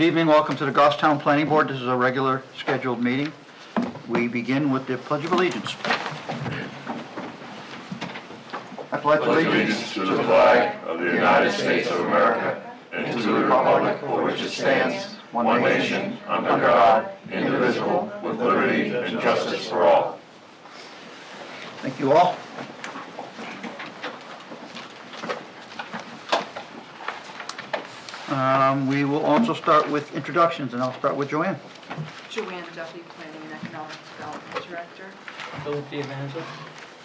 Good evening, welcome to the Goffstown Planning Board. This is a regular scheduled meeting. We begin with the Pledge of Allegiance. I pledge allegiance to the flag of the United States of America and to the republic for which it stands, one nation, under God, indivisible, with liberty and justice for all. Thank you all. We will also start with introductions, and I'll start with Joanne. Joanne Duffy, Planning and Economic Development Director. Philip D'Avanzo.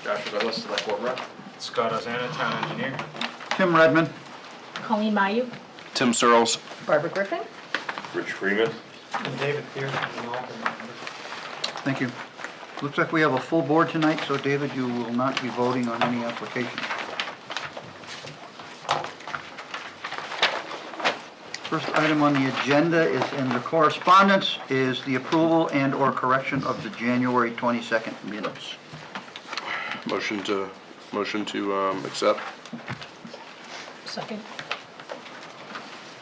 Joshua Douglas, Select Board Rep. Scott Ozana, Town Engineer. Tim Redmond. Colleen Mayu. Tim Searles. Barbara Griffin. Rich Freeman. And David Pearson, an alternate member. Thank you. Looks like we have a full board tonight, so David, you will not be voting on any applications. First item on the agenda is in the correspondence is the approval and/or correction of the January 22nd minutes. Motion to accept. Second.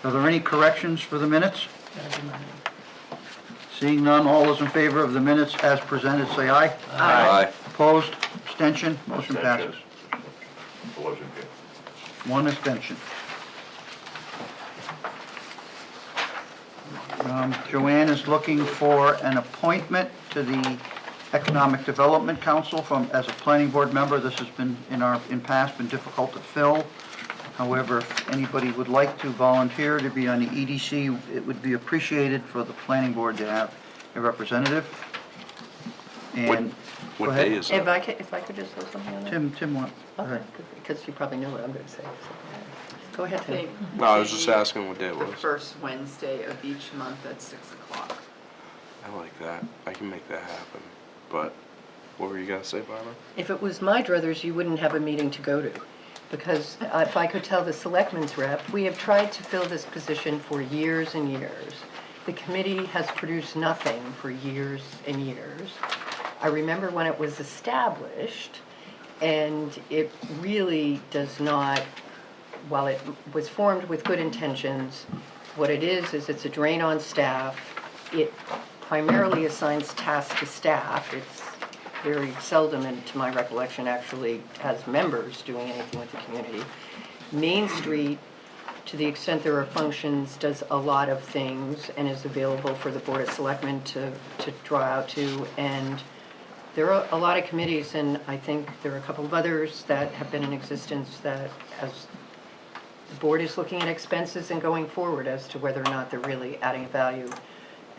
Are there any corrections for the minutes? That'll be mine. Seeing none, all those in favor of the minutes as presented, say aye. Aye. Opposed? Abstention? Motion passes. Wasn't here. One abstention. Joanne is looking for an appointment to the Economic Development Council as a planning board member. This has been, in past, been difficult to fill. However, if anybody would like to volunteer to be on the EDC, it would be appreciated for the planning board to have a representative. And What Go ahead. day is If it? I could just say something on that? Tim, what? Go Okay, ahead. because you probably know what I'm going to say. So. Go ahead, I Tim. think No, I was just asking what day it the was. first Wednesday of each month at 6 o'clock. I like that. I can make that happen. But what were you gonna say, Barbara? If it was my druthers, you wouldn't have a meeting to go to. Because if I could tell the selectmen's rep, we have tried to fill this position for years and years. The committee has produced nothing for years and years. I remember when it was established, and it really does not, while it was formed with good intentions, what it is it's a drain on staff. It primarily assigns tasks to staff. It's very seldom, and to my recollection, actually has members doing anything with the community. Main Street, to the extent there are functions, does a lot of things and is available for the Board of Selectmen to draw out to. And there are a lot of committees, and I think there are a couple of others that have been in existence that, as the board is looking at expenses and going forward as to whether or not they're really adding value.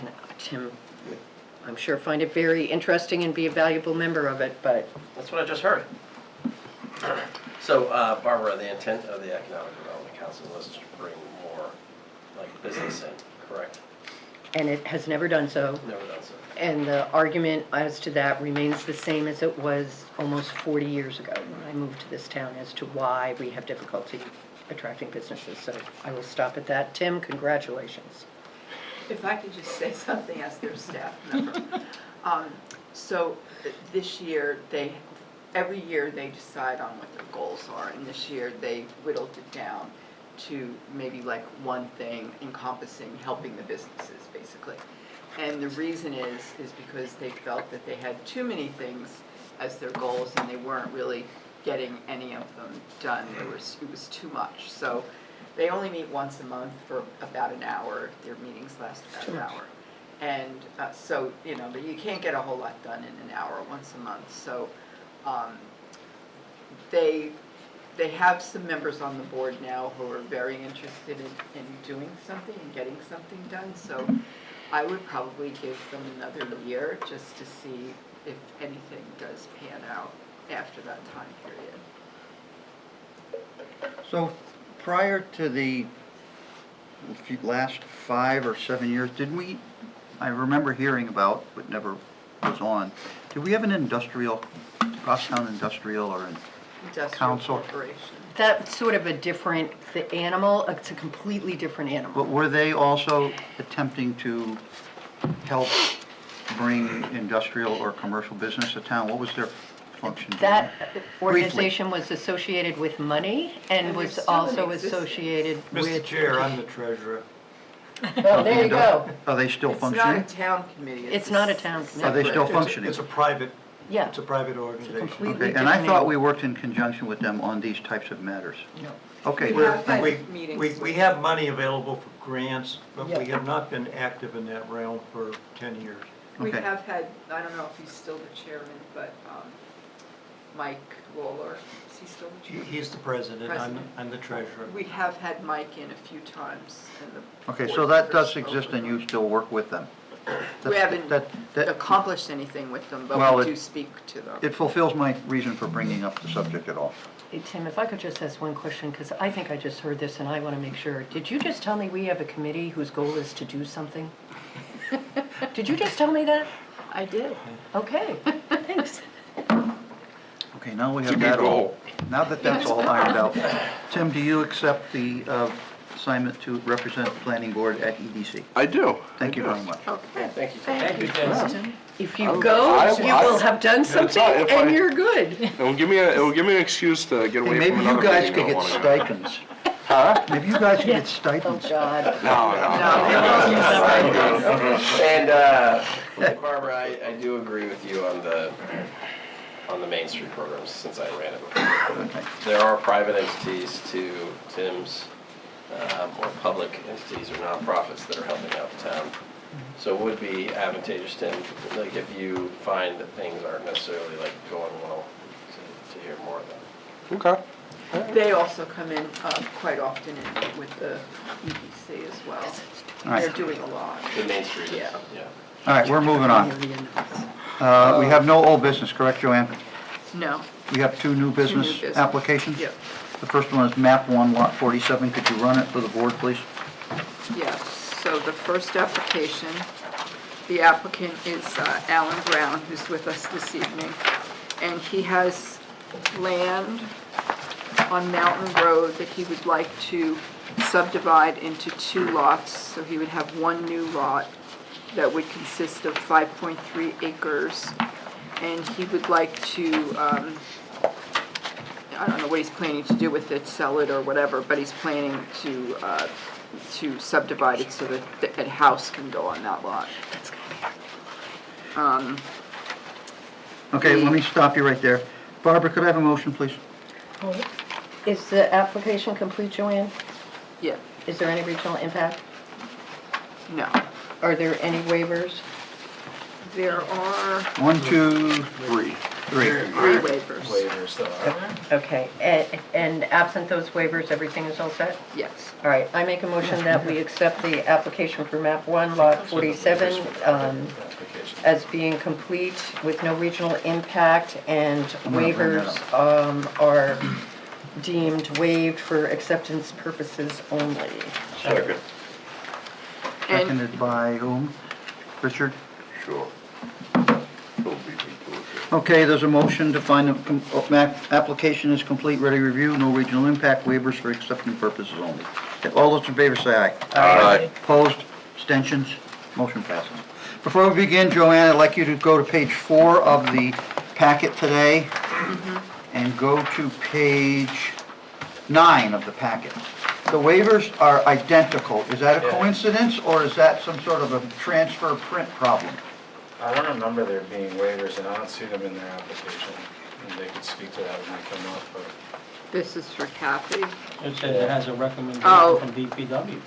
And Tim would, I'm sure, find it very interesting and be a valuable member of it, but That's what I just heard. So, Barbara, the intent of the Economic Development Council was to bring more, like, business in, correct? and it has never done so. Never done so. And the argument as to that remains the same as it was almost 40 years ago when I moved to this town as to why we have difficulty attracting businesses. So I will stop at that. Tim, congratulations. If I could just say something as their staff member. So this year, every year they decide on what their goals are, and this year they whittled it down to maybe like one thing encompassing helping the businesses, basically. And the reason is because they felt that they had too many things as their goals and they weren't really getting any of them done. It was too much. So they only meet once a month for about an hour. Their meetings last about an hour. And so, you know, but you can't get a whole lot done in an hour once a month. So they have some members on the board now who are very interested in doing something and getting something done. So I would probably give them another year just to see if anything does pan out after that time period. So prior to the last 5 or 7 years, I remember hearing about, but never was on, did we have an Goffstown Industrial or an Industrial Council? Corporation. That's sort of a different animal. It's a completely different animal. But were they also attempting to help bring industrial or commercial business to town? What was their function? That organization was associated with money and And was they're still in also existence. associated with... Mr. Chair, I'm the treasurer. Oh, there you go. Are they still It's not a functioning? town committee. It's not a town Are committee. they still separate. functioning? It's a private, Yeah. it's a private organization. completely Okay, and I different thought name. we worked in conjunction with them on these types of matters. No. Okay, We have had We, meetings. we have money available for grants, but we Yeah. have not been active in that realm for 10 years. We okay. have had, I don't know if he's still the chairman, but Mike Roller, is he still the chairman? He's the president, President. I'm the treasurer. We have had Mike in a few times and the. Okay, board so that members does exist spoke and with you still work with them? We That- haven't that- accomplished anything with them, Well, but we it- do speak to them. It fulfills my reason for bringing up the subject at all. Hey, Tim, if I could just ask one question, because I think I just heard this and I want to make sure. Did you just tell me we have a committee whose goal is to do something? Did you just tell me that? I did. Okay, thanks. Okay, now we To have be that all. goal. Now that that's all ironed out. Tim, do you accept the assignment to represent the planning board at EDC? I do. Thank you I do. very much. Okay. Thank you, Tim. Thank you, Tim. If you I- go, I- you will have done It's something not- if I- and you're good. It will give me an excuse to get Hey, away maybe from you another guys meeting could I get don't wanna go. stipends. Huh? Maybe you guys could get Oh, stipends. God. And Barbara, I do agree with you on the Main Street programs since I ran it before. Okay. There are private entities to Tim's, or public entities or nonprofits that are helping out the town. So it would be advantageous, Tim, like if you find that things aren't necessarily like going well, to hear more of that. Okay. They also come in quite often and meet with the EDC as well. All right. They're doing a lot. The Main Street is, Yeah. yeah. All right, we're moving on. We have no old business, correct, Joanne? No. We have two new business business. applications? Yep. The first one is map 1, lot 47. Could you run it for the board, please? Yes, so the first application, the applicant is Alan Brown, who's with us this evening. And he has land on Mountain Road that he would like to subdivide into 2 lots. So he would have one new lot that would consist of 5.3 acres. And he would like to, I don't know what he's planning to do with it, sell it or whatever, but he's planning to subdivide it so that a house can go on that lot. Okay, let me stop you right there. Barbara, could I have a motion, please? Is the application complete, Joanne? Yeah, Is there any regional impact? no. Are there any waivers? There are 1, 2, 3. 3 waivers. Waivers though. Okay, and absent those waivers, everything is all set? Yes. All right, I make a motion that we accept the application for map 1, lot 47, as being complete with no regional impact, and I'm gonna bring that waivers are deemed waived for acceptance purposes only. Second. And Seconded by whom? Richard? Sure. Don't beat me to it. Okay, there's a motion to find the map application is complete, ready to review, no regional impact, waivers for accepting purposes only. Okay, all those in favor say aye. Aye. Opposed? Abstentions? Motion passes. Before we begin, Joanne, I'd like you to go to page 4 of the packet today and go to page 9 of the packet. The waivers are identical. Is that a Yeah. coincidence, or is that some sort of a transfer print problem? I don't remember there being waivers, and I don't see them in their application. And they could speak to that when they come up, but this is for Kathy. It says it has a recommendation Oh. from DPW.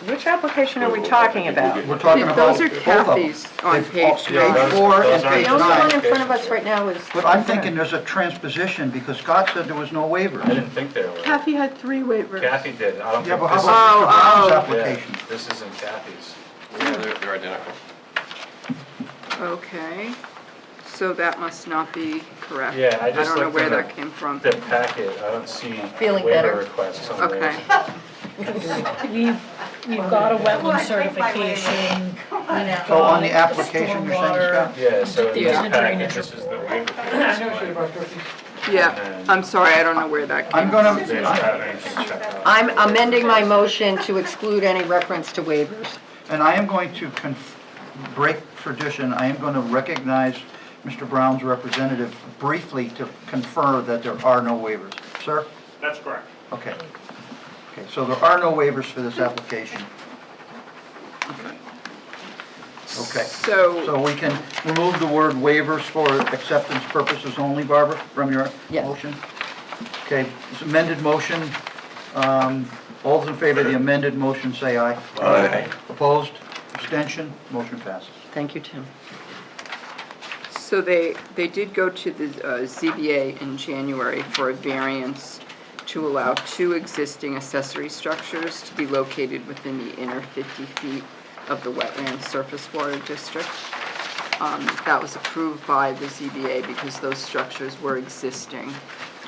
Which application are we talking about? We're talking about Those are both of them. Kathy's on It's page Page 9. 4 and those aren't page The only one 9. in front of us right now is... But I'm thinking there's a transposition, because Scott said there was no I waivers. didn't think there were. Kathy had 3 waivers. Kathy did, I don't Yeah, think but how this about Mr. Brown's Oh, application? Yeah, this isn't Kathy's. Yeah, they're identical. Okay, so that must not be correct. Yeah, I just don't know looked where in that the- came from. The packet, I don't see Feeling waiver better. requests on there. Okay, We've got a wetland certification. So on the application, you're saying, Scott? Yeah, so in this Yeah. packet, this is the waiver. request. yeah, I'm sorry, I don't know where that I'm came from. gonna, They don't have anything checked out. I'm amending my motion to exclude any reference to waivers. and I am going to break tradition, I am going to recognize Mr. Brown's representative briefly to confer that there are no waivers. Sir? That's correct. Okay. Okay, so there are no waivers for this application. Okay. So, So we can remove the word waivers for acceptance purposes only, Barbara, from your Yes. motion? Okay, this amended motion, all those in favor of the amended motion, say aye. Aye. Opposed? Abstention? Motion passes. Thank you, Tim. so they did go to the ZBA in January for a variance to allow 2 existing accessory structures to be located within the inner 50 feet of the wetland surface water district. That was approved by the ZBA because those structures were existing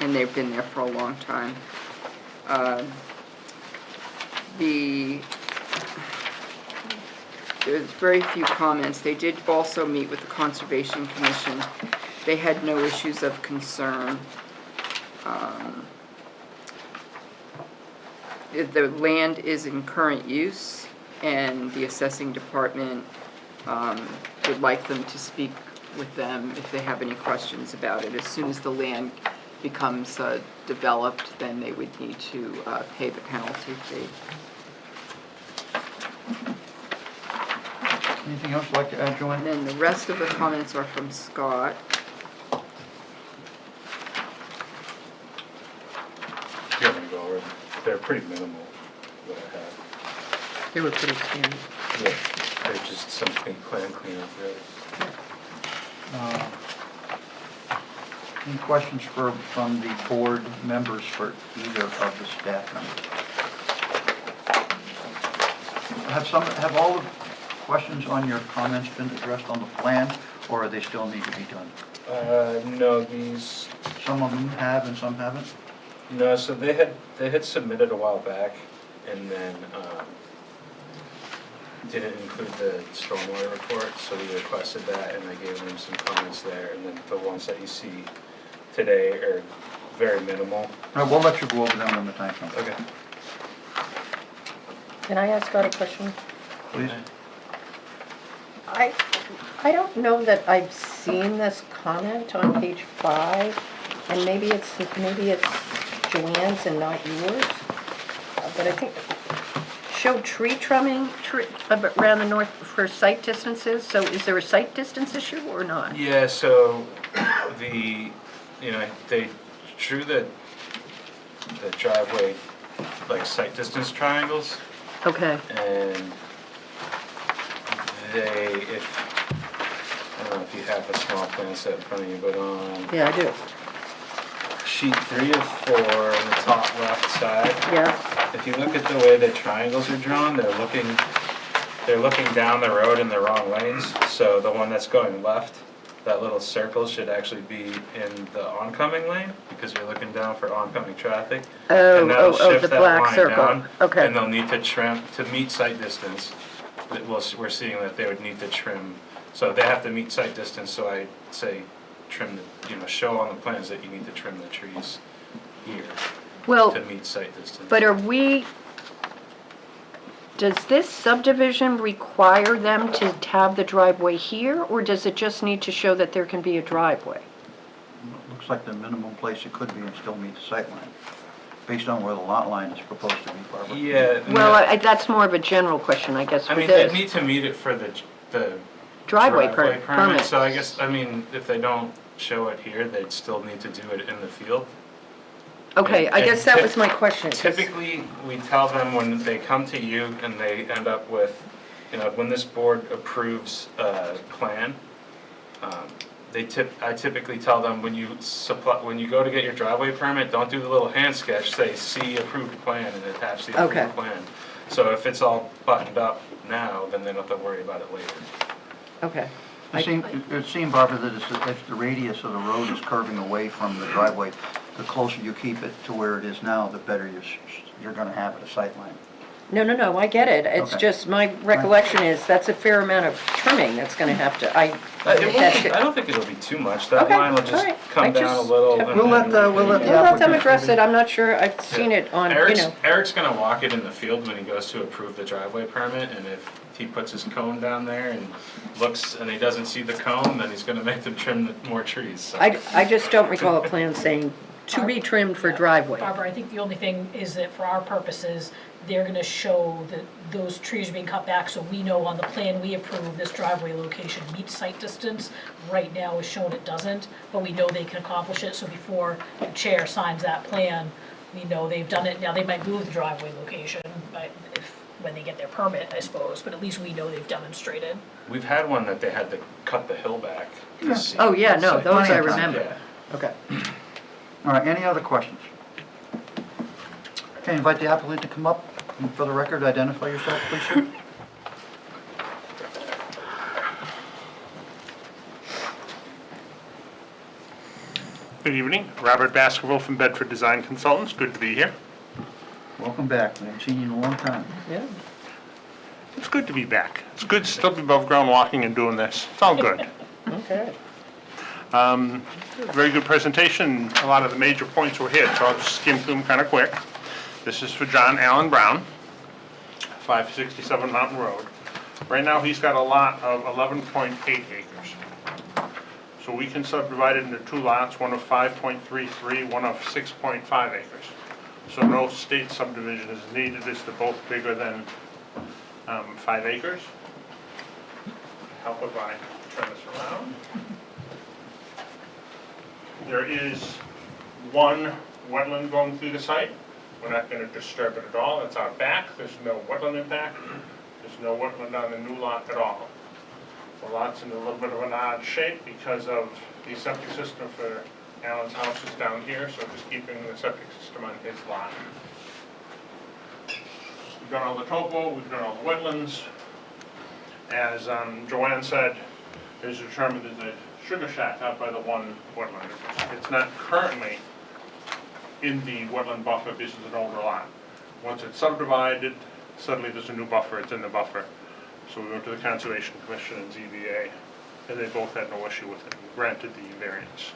and they've been there for a long time. There's very few comments. They did also meet with the Conservation Commission. They had no issues of concern. The land is in current use, and the assessing department would like them to speak with them if they have any questions about it. As soon as the land becomes developed, then they would need to pay the penalty fee. Anything else you'd like to add, Joanne? And then the rest of the comments are from Scott. You're gonna go over them. They're pretty minimal, what I have. They were pretty standard. Yeah, they're just some plan cleanup, really. Any questions from the board members for either of the staff members? Have all the questions on your comments been addressed on the plan, or they still need to be done? No, these, Some of them have and some haven't? no, so they had submitted a while back and then, didn't include the stormwater report, so we requested that and I gave them some comments there, and then the ones that you see today are very minimal. All right, we'll let you go over them when the time comes. Okay. Can I ask God a question? Please? I don't know that I've seen this comment on page 5, and maybe it's Joanne's and not yours, but I think, show tree trimming around the north for site distances, so is there a site distance issue or not? Yeah, so they drew the driveway like site distance triangles, Okay, and I don't know if you have a small plan set in front of you, but on yeah, I do, sheet 3 of 4 on the top left side, yeah, if you look at the way the triangles are drawn, they're looking down the road in the wrong lanes. So the one that's going left, that little circle should actually be in the oncoming lane because you're looking down for oncoming traffic. And that'll shift the that black line circle, down, okay. And they'll need to trim, to meet site distance, we're seeing that they would need to trim. So they have to meet site distance, so I say trim, show on the plans that you need to trim the trees here well, to meet site distance. but does this subdivision require them to have the driveway here, or does it just need to show that there can be a driveway? Looks like the minimum place it could be and still meet the sight line, based on where the lot line is proposed to be, Barbara. Yeah. Well, that's more of a general question, I guess, I for mean, they this. need to meet it for the Driveway permit. permit. So I guess, if they don't show it here, they'd still need to do it in the field. Okay, I and guess that was my question. 'cause- Typically, we tell them when they come to you and they end up with, when this board approves a plan, I typically tell them when you go to get your driveway permit, don't do the little hand sketch, say, see approved plan and attach the Okay. approved plan. So if it's all buttoned up now, then they don't have to worry about it later. Okay. It seemed, Barbara, that if the radius of the road is curving away from the driveway, the closer you keep it to where it is now, the better you're gonna have at a sight line. No, I get it. It's Okay. just, my recollection is that's a fair amount of trimming that's gonna have to, I don't think it'll be too much. That Okay, line will just all right. come I down a just little. have- and We'll let then- we'll let the We'll let them applicant- address it. I'm not sure, I've seen it on, Eric's gonna walk it in the field when he goes to approve the driveway permit, and if he puts his cone down there and looks, and he doesn't see the cone, then he's gonna make them trim more trees, so. I just don't recall a plan saying To be trimmed for driveway. Barbara, I think the only thing is that for our purposes, they're gonna show that those trees are being cut back, so we know on the plan we approve, this driveway location meets site distance. Right now is shown it doesn't, but we know they can accomplish it, so before the chair signs that plan, we know they've done it. Now, they might move the driveway location, but when they get their permit, I suppose, but at least we know they've demonstrated. We've had one that they had to cut the hill back. to see Oh, yeah, no, site. those I Plenty of time. remember. Yeah. Okay. All right, any other questions? Okay, invite the applicant to come up, and for the record, identify yourself, please, sir. Good evening, Robert Baskerville from Bedford Design Consultants, good to be here. Welcome back, we haven't seen you in a long time. Yeah. It's good to be back. It's good to still be above ground walking and doing this. It's all good. Okay. Very good presentation. A lot of the major points were hit, so I'll just skim through them kind of quick. This is for John Allen Brown, 567 Mountain Road. Right now, he's got a lot of 11.8 acres. So we can subdivide it into two lots, one of 5.33, one of 6.5 acres. So no state subdivision is needed, as they're both bigger than 5 acres. Help if I turn this around. There is one wetland going through the site. We're not going to disturb it at all. It's out back. There's no wetland impact. There's no wetland on the new lot at all. The lot's in a little bit of an odd shape because of the septic system for Alan's house is down here, so just keeping the septic system on his lot. We've done all the topo, we've done all the wetlands. As Joanne said, it is determined there's a sugar shack out by the one wetland. It's not currently in the wetland buffer, this is an older lot. Once it's subdivided, suddenly there's a new buffer, it's in the buffer. So we went to the Conservation Commission and ZBA, and they both had no issue with it, and granted the variance.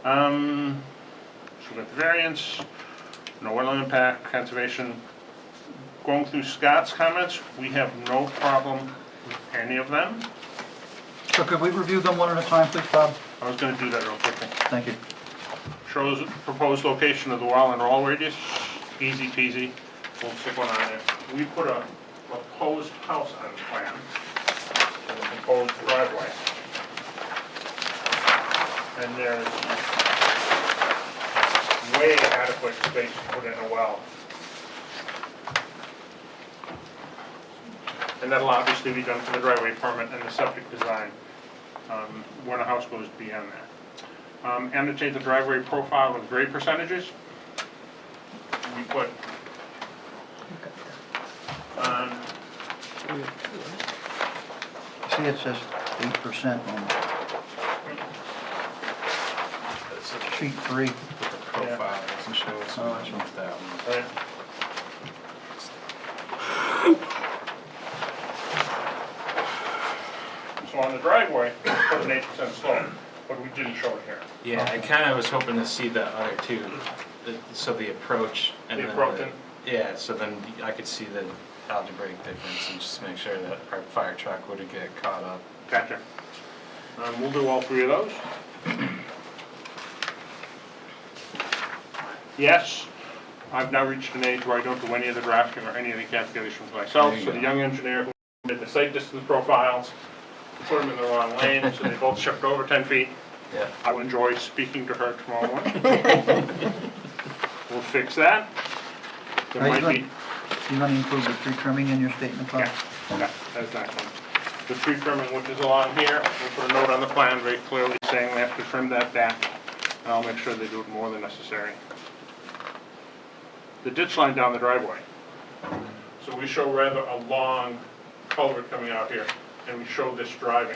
So we got the variance, no wetland impact, conservation. Going through Scott's comments, we have no problem with any of them. So could we review them one at a time, please, Bob? I was gonna do that real quickly. Thank you. Shows proposed location of the well and roll radius, easy peasy, we'll stick one on there. We put a proposed house on the plan, and a proposed driveway. And there's way adequate space to put in a well. And that'll obviously be done for the driveway permit and the septic design, when a house goes beyond that. Annotate the driveway profile with grade percentages. We put See, it says 8% on sheet 3. Profile doesn't show us so much of that one. right? So on the driveway, we put an 8% slope, but we didn't show it here. Yeah, I kind of was hoping to see the other two, so the approach and The then approach and- yeah, so then I could see the algebraic difference and just make sure that our fire truck wouldn't get caught up. Gotcha. We'll do all three of those. Yes, I've now reached an age where I don't do any of the drafting or any of the calculations myself, There you so go. the young engineer who did the site distance profiles, put them in the wrong lane, so they both shipped over 10 feet. Yeah. I will enjoy speaking to her tomorrow morning. We'll fix that. There Are you might going, be, you going to include the tree trimming in your statement, Bob? yeah, that's that one. The tree trimming, which is along here, we'll put a note on the plan very clearly saying they have to trim that back, and I'll make sure they do it more than necessary. The ditch line down the driveway. So we show rather a long culvert coming out here, and we show this driving,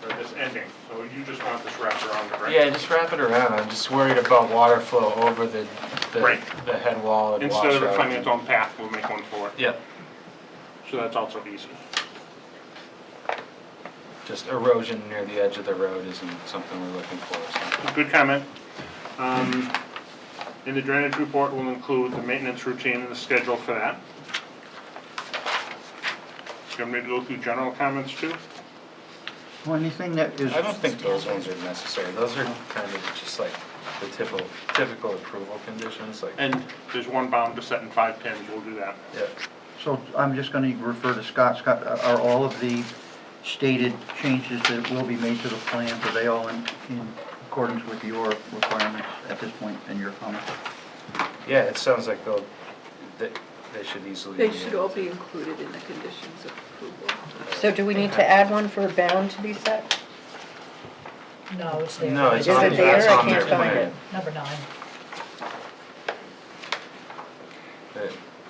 or this ending. So you just want this wrapped around the driveway. Yeah, just wrap it around. I'm just worried about water flow over the Right. the head wall and Instead of it washout. finding its own path, we'll make one for it. Yep, So that's also easy. just erosion near the edge of the road isn't something we're looking for, so. Good comment. In the drainage report, we'll include the maintenance routine and the schedule for that. You want me to go through general comments too? Well, anything that is, I don't think those ones are necessary. Those are kind of just like the typical approval conditions, like, And there's one bound to set in 5 pins, we'll do that. yeah. So I'm just going to refer to Scott. Scott, are all of the stated changes that will be made to the plans, are they all in accordance with your requirements at this point in your comments? Yeah, it sounds like they should easily. They should all be included in the conditions of approval. So do we need to add one for bound to be set? No, it's there. No, it's Is on, it there? that's I on their can't find plan. it. Number 9.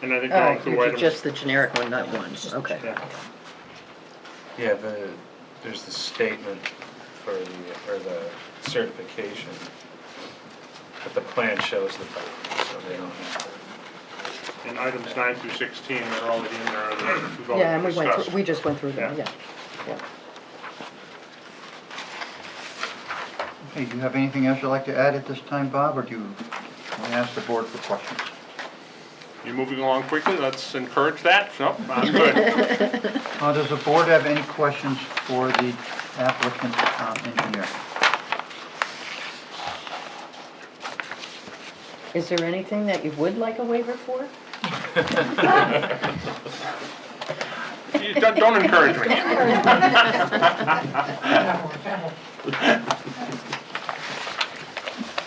And I think we're Oh, on through items. just the generic one, not one, okay. Yeah. Yeah, there's the statement for the certification, but the plan shows the boundaries, so they don't have to. And items 9 through 16 are already in there, that we've Yeah, and already we discussed. we just went through them, Yeah. yeah. Okay, do you have anything else you'd like to add at this time, Bob, or do you want to ask the board for questions? You're moving along quickly, let's encourage that. Nope, I'm good. Does the board have any questions for the applicant engineer? Is there anything that you would like a waiver for? You don't encourage me.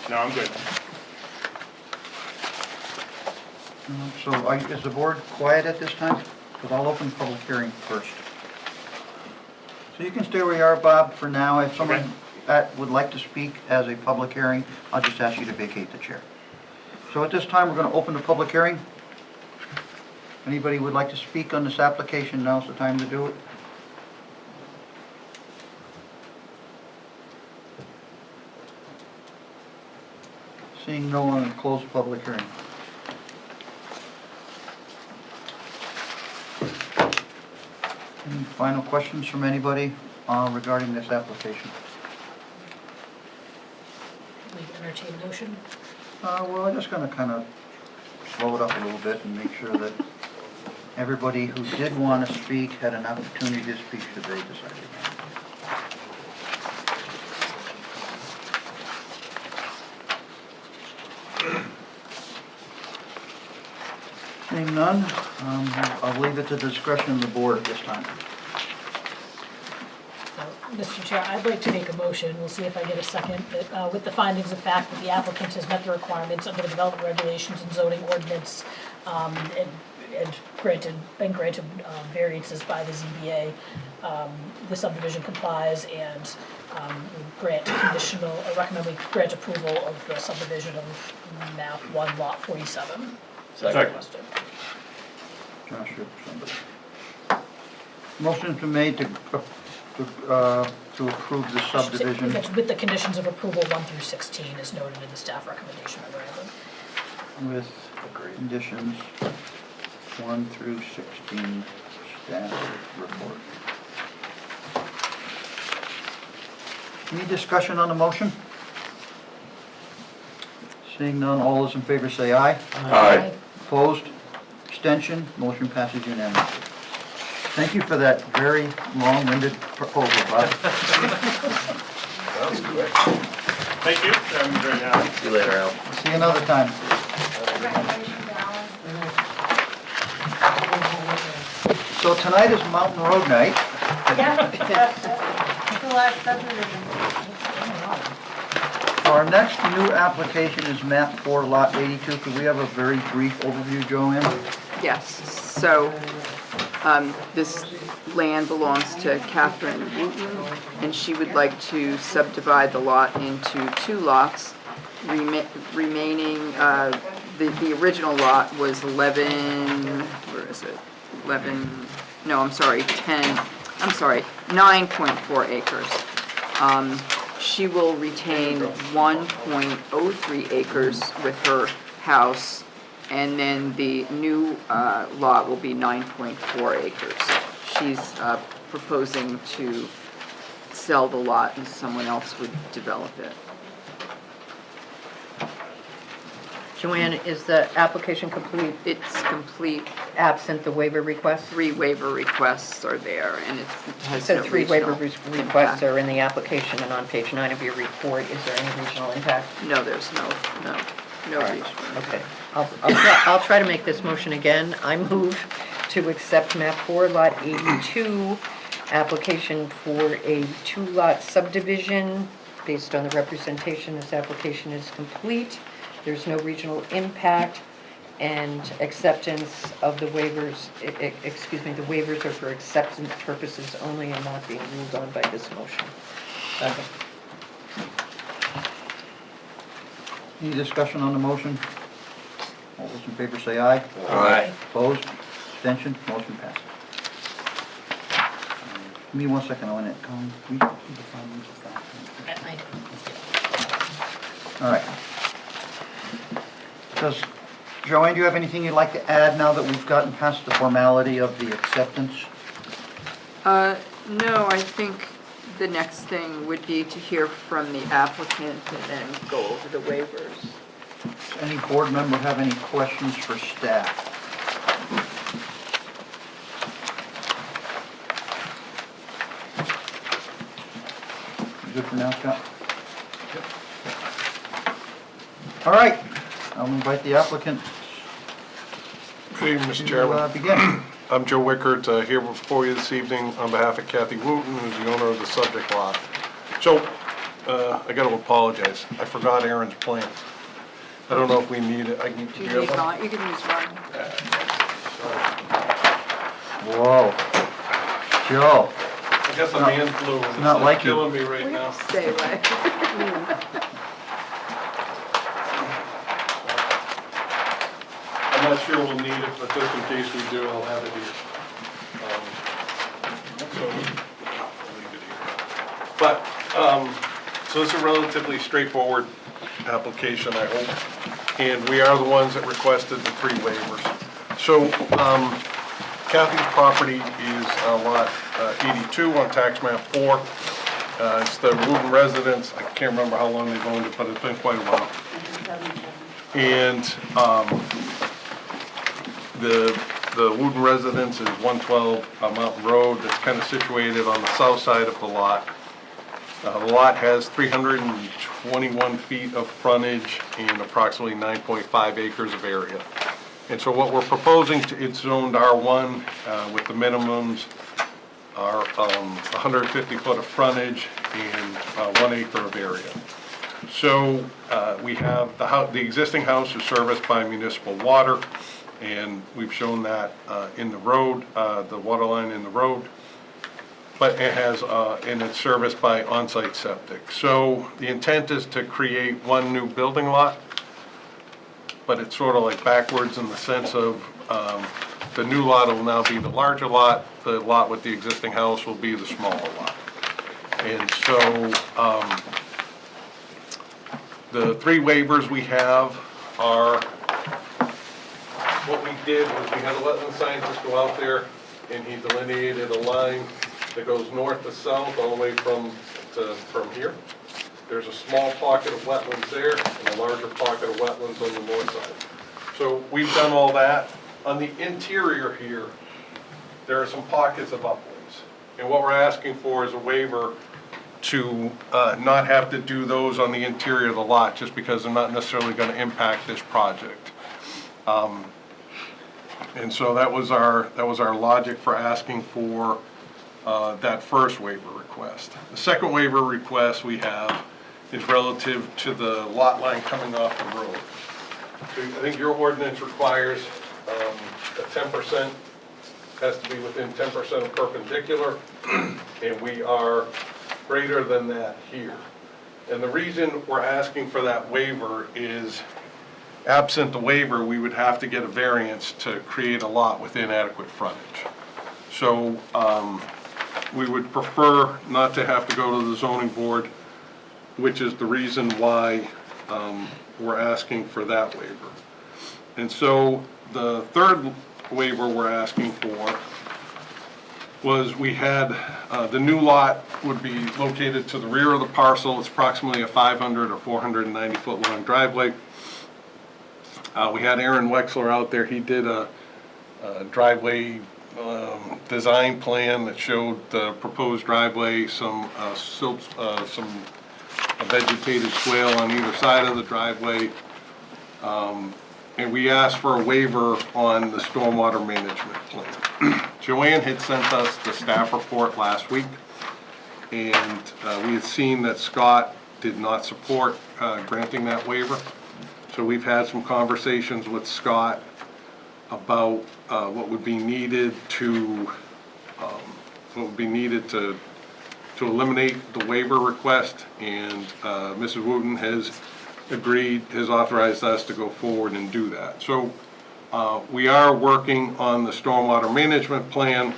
No, I'm good. So is the board quiet at this time? Because I'll open the public hearing first. So you can stay where you are, Bob, for now. If someone Okay. that would like to speak as a public hearing, I'll just ask you to vacate the chair. So at this time, we're going to open the public hearing. Anybody would like to speak on this application, now's the time to do it. Seeing no one, I'll close the public hearing. Any final questions from anybody regarding this application? We entertain a motion. Well, I'm just going to kind of slow it up a little bit and make sure that everybody who did want to speak had an opportunity to speak should they decide to. Seeing none, I'll leave it to the discretion of the board at this time. Mr. Chair, I'd like to make a motion, we'll see if I get a second, that with the findings of fact that the applicant has met the requirements under the development regulations and zoning ordinance, and been granted variances by the ZBA, the subdivision complies, and recommend we grant approval of the subdivision of map 1 lot 47. Second. Requested. Josh, or somebody. Motion's been made to approve the subdivision. That's with the conditions of approval 1 through 16 as noted in the staff recommendation memorandum. With conditions 1 through 16 staff report. Any discussion on the motion? Seeing none, all those in favor say aye. Aye. Opposed? Abstention? Motion passes unanimously. Thank you for that very long-winded proposal, Bob. That was quick. Thank you. I'm very happy. See you later, Al. See you another time. So tonight is Mountain Road night. Our next new application is map 4, lot 82. Could we have a very brief overview, Joanne? Yes, so this land belongs to Catherine Wooten, and she would like to subdivide the lot into 2 lots. Remaining, the original lot was 9.4 acres. She will retain 1.03 acres with her house, and then the new lot will be 9.4 acres. She's proposing to sell the lot and someone else would develop it. Joanne, is the application complete It's complete, absent the waiver request? 3 waiver requests are there, and it has So no 3 waiver regional requests impact. are in the application, and on page 9 of your report, is there any regional impact? No, there's no regional. Okay, I'll try to make this motion again. I move to accept map 4, lot 82, application for a 2-lot subdivision. Based on the representation, this application is complete. There's no regional impact, and acceptance of the waivers, the waivers are for acceptance purposes only and not being ruled on by this motion. Second. Any discussion on the motion? All those in favor say aye. Aye. Opposed? Abstention? Motion passes. Give me 1 second on it, Colin. We need to find these documents. All right. Does, Joanne, do you have anything you'd like to add now that we've gotten past the formality of the acceptance? No, I think the next thing would be to hear from the applicant and then go over the waivers. Does any board member have any questions for staff? You good for now, Scott? All right, I'll invite the applicant Good evening, Mr. to Chairman. begin. I'm Joe Wickert, here before you this evening on behalf of Kathy Wooten, who's the owner of the subject lot. So, I got to apologize. I forgot Aaron's plan. I don't know if we need it. I can. Do you need mine? You can use mine. Whoa. Joe, I guess I'm hand flu. and not it's like you. killing me right now. Stay away. I'm not sure we'll need it, but just in case we do, I'll have it here. So, I'll leave it here. But, so it's a relatively straightforward application, I hope. And we are the ones that requested the 3 waivers. So, Kathy's property is lot 82 on tax map 4. It's the Wooten residence. I can't remember how long they've owned it, but it's been quite a while. And the Wooten residence is 112 Mountain Road. That's kind of situated on the south side of the lot. The lot has 321 feet of frontage and approximately 9.5 acres of area. And so what we're proposing, it's zoned R1 with the minimums are 150 foot of frontage and 1 acre of area. So we have the existing house is serviced by municipal water, and we've shown that in the road, the water line in the road. But it has, and it's serviced by on-site septic. So the intent is to create 1 new building lot, but it's sort of like backwards in the sense of the new lot will now be the larger lot, the lot with the existing house will be the smaller lot. And so the 3 waivers we have are, what we did was we had a wetland scientist go out there and he delineated a line that goes north to south all the way from here. There's a small pocket of wetlands there and a larger pocket of wetlands on the north side. So we've done all that. On the interior here, there are some pockets of uplands. And what we're asking for is a waiver to not have to do those on the interior of the lot just because they're not necessarily going to impact this project. And so that was our logic for asking for that first waiver request. The second waiver request we have is relative to the lot line coming off the road. So I think your ordinance requires that 10% has to be within 10% of perpendicular, and we are greater than that here. And the reason we're asking for that waiver is, absent the waiver, we would have to get a variance to create a lot with inadequate frontage. So we would prefer not to have to go to the zoning board, which is the reason why we're asking for that waiver. And so the third waiver we're asking for was we had, the new lot would be located to the rear of the parcel. It's approximately a 500 or 490 foot long driveway. We had Aaron Wexler out there. He did a driveway design plan that showed the proposed driveway, some silts, some vegetated swale on either side of the driveway. And we asked for a waiver on the stormwater management plan. Joanne had sent us the staff report last week, and we had seen that Scott did not support granting that waiver. So we've had some conversations with Scott about what would be needed to eliminate the waiver request, and Mrs. Wooten has agreed, has authorized us to go forward and do that. So we are working on the stormwater management plan,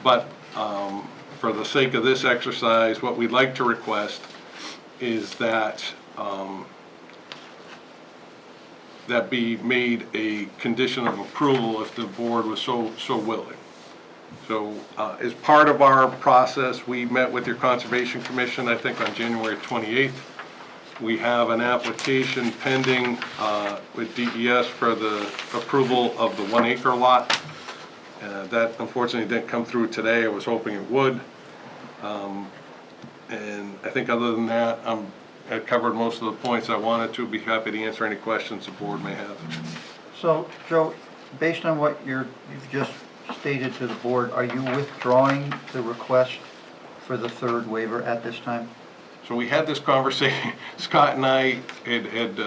but for the sake of this exercise, what we'd like to request is that that be made a condition of approval if the board was so willing. So as part of our process, we met with your Conservation Commission, I think on January 28th. We have an application pending with DES for the approval of the 1 acre lot. That unfortunately didn't come through today. I was hoping it would. And I think other than that, I've covered most of the points I wanted to. Be happy to answer any questions the board may have. So, Joe, based on what you've just stated to the board, are you withdrawing the request for the third waiver at this time? So we had this conversation, Scott and I had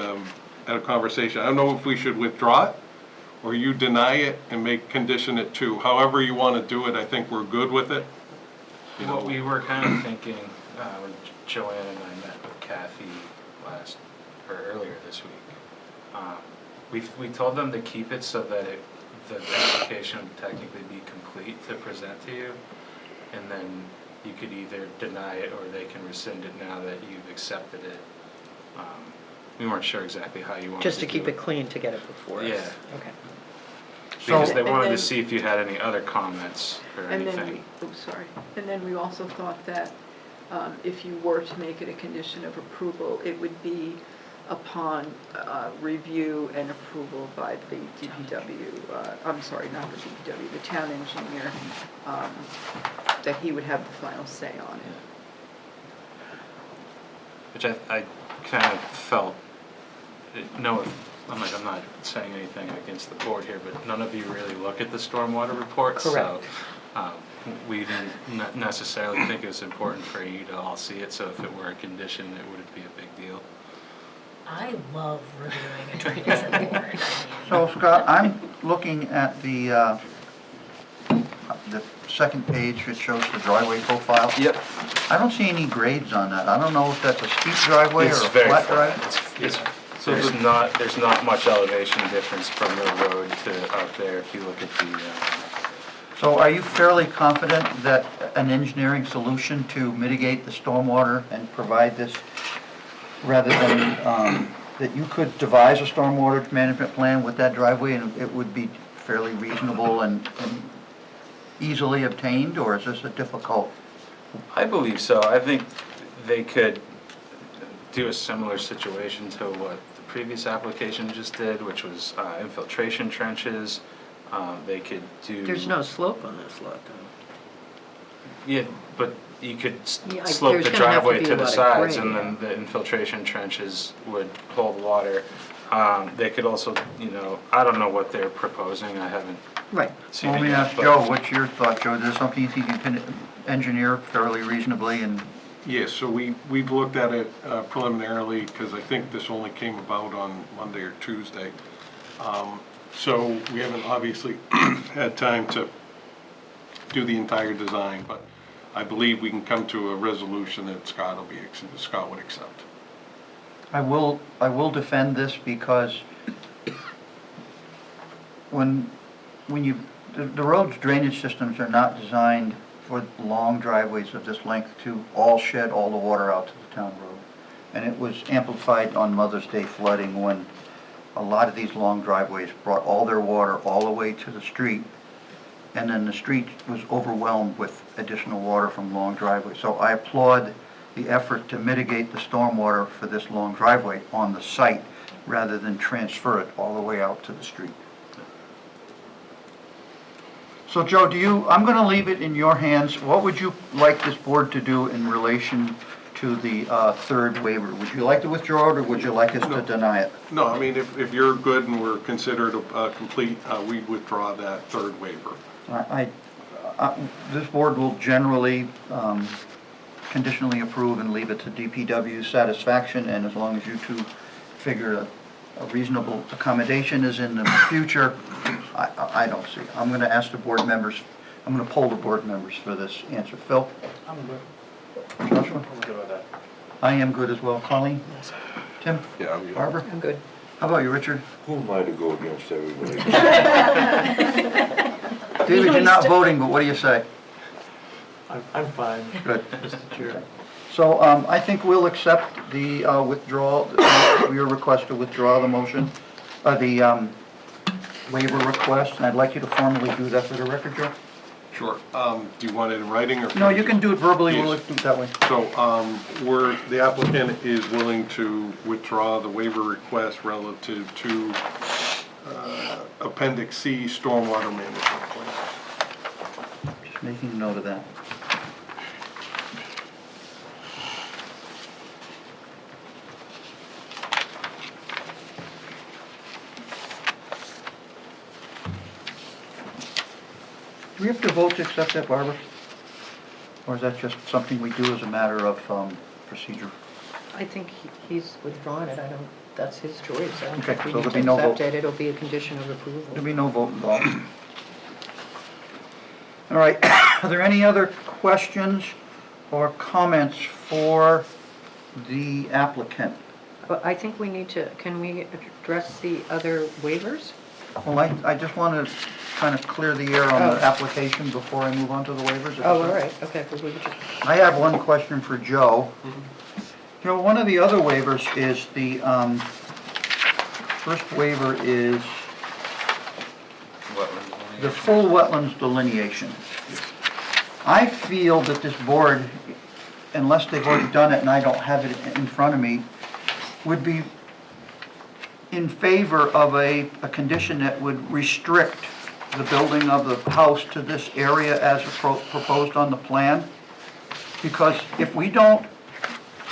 a conversation. I don't know if we should withdraw it or you deny it and make condition it 2. However you want to do it, I think we're good with it. You know, What we were kind of thinking, when Joanne and I met with Kathy earlier this week, we told them to keep it so that the application would technically be complete to present to you, and then you could either deny it or they can rescind it now that you've accepted it. We weren't sure exactly how you wanted Just to do keep it clean to get it before us. Yeah. Okay. Because they And wanted to then- see if you had any other comments or And then, anything. And then we also thought that if you were to make it a condition of approval, it would be upon review and approval by the DPW, I'm sorry, not the DPW, the town engineer, that he would have the final say on it. Which I kind of felt, I'm not saying anything against the board here, but none of you really look at the stormwater reports. Correct. So we didn't necessarily think it was important for you to all see it, so if it were a condition, it wouldn't be a big deal. I love reviewing a drainage report. So, Scott, I'm looking at the second page. It shows the driveway profile. Yep. I don't see any grades on that. I don't know if that's a steep driveway or a It's very flat flat. driveway. So there's not much elevation difference from the road to up there if you look at the, So are you fairly confident that an engineering solution to mitigate the stormwater and provide this, rather than, that you could devise a stormwater management plan with that driveway and it would be fairly reasonable and easily obtained, or is this a difficult? I believe so. I think they could do a similar situation to what the previous application just did, which was infiltration trenches. They could do. There's no slope on this lot, though. Yeah, but you could Yeah, slope there's the gonna have to driveway be to a the lot of sides, grade, and then the infiltration trenches would hold water. They could also, I don't know what they're proposing. I haven't Right. seen Well, it let me yet, ask but- Joe, what's your thought, Joe? Is there something you think you can engineer fairly reasonably and? Yes, so we've looked at it preliminarily, because I think this only came about on Monday or Tuesday. So we haven't obviously had time to do the entire design, but I believe we can come to a resolution that Scott would accept. I will defend this because the road's drainage systems are not designed for long driveways of this length to all shed all the water out to the town road. And it was amplified on Mother's Day flooding when a lot of these long driveways brought all their water all the way to the street, and then the street was overwhelmed with additional water from long driveways. So I applaud the effort to mitigate the stormwater for this long driveway on the site, rather than transfer it all the way out to the street. So Joe, I'm going to leave it in your hands. What would you like this board to do in relation to the third waiver? Would you like to withdraw it, or would you like us to deny it? No, I mean, if you're good and we're considered complete, we'd withdraw that third waiver. This board will generally conditionally approve and leave it to DPW's satisfaction, and as long as you two figure a reasonable accommodation is in the future, I don't see it. I'm going to ask the board members, I'm going to poll the board members for this answer. Phil? I'm good. Joshua? I'm good with that. I am good as well. Colleen? Tim? Yeah, I'm good. Barbara? I'm good. How about you, Richard? Who am I to go against everybody? David, you're not voting, but what do you say? I'm fine, Good. Mr. Chair. So I think we'll accept the withdrawal, your request to withdraw the motion, the waiver request, and I'd like you to formally do that for the record, Joe. Sure. Do you want it in writing or? No, you can do it verbally, we'll Yes. do it that way. So, the applicant is willing to withdraw the waiver request relative to Appendix C Stormwater Management Plan. Just making a note of that. Do we have to vote to accept that, Barbara? Or is that just something we do as a matter of procedure? I think he's withdrawn it, that's his choice. I don't Okay, think we so need there'll to be no accept vote. it, it'll be a condition of approval. There'll be no vote involved. All right, are there any other questions or comments for the applicant? But I think we need to, can we address the other waivers? Well, I just want to kind of clear the air on the Oh. application before I move on to the waivers. if Oh, that's all right, okay, well, we could just, I have one question for Joe. Joe, one of the other waivers is the, first waiver is the full wetlands delineation. I feel that this board, unless they've already done it and I don't have it in front of me, would be in favor of a condition that would restrict the building of the house to this area as proposed on the plan. Because if we don't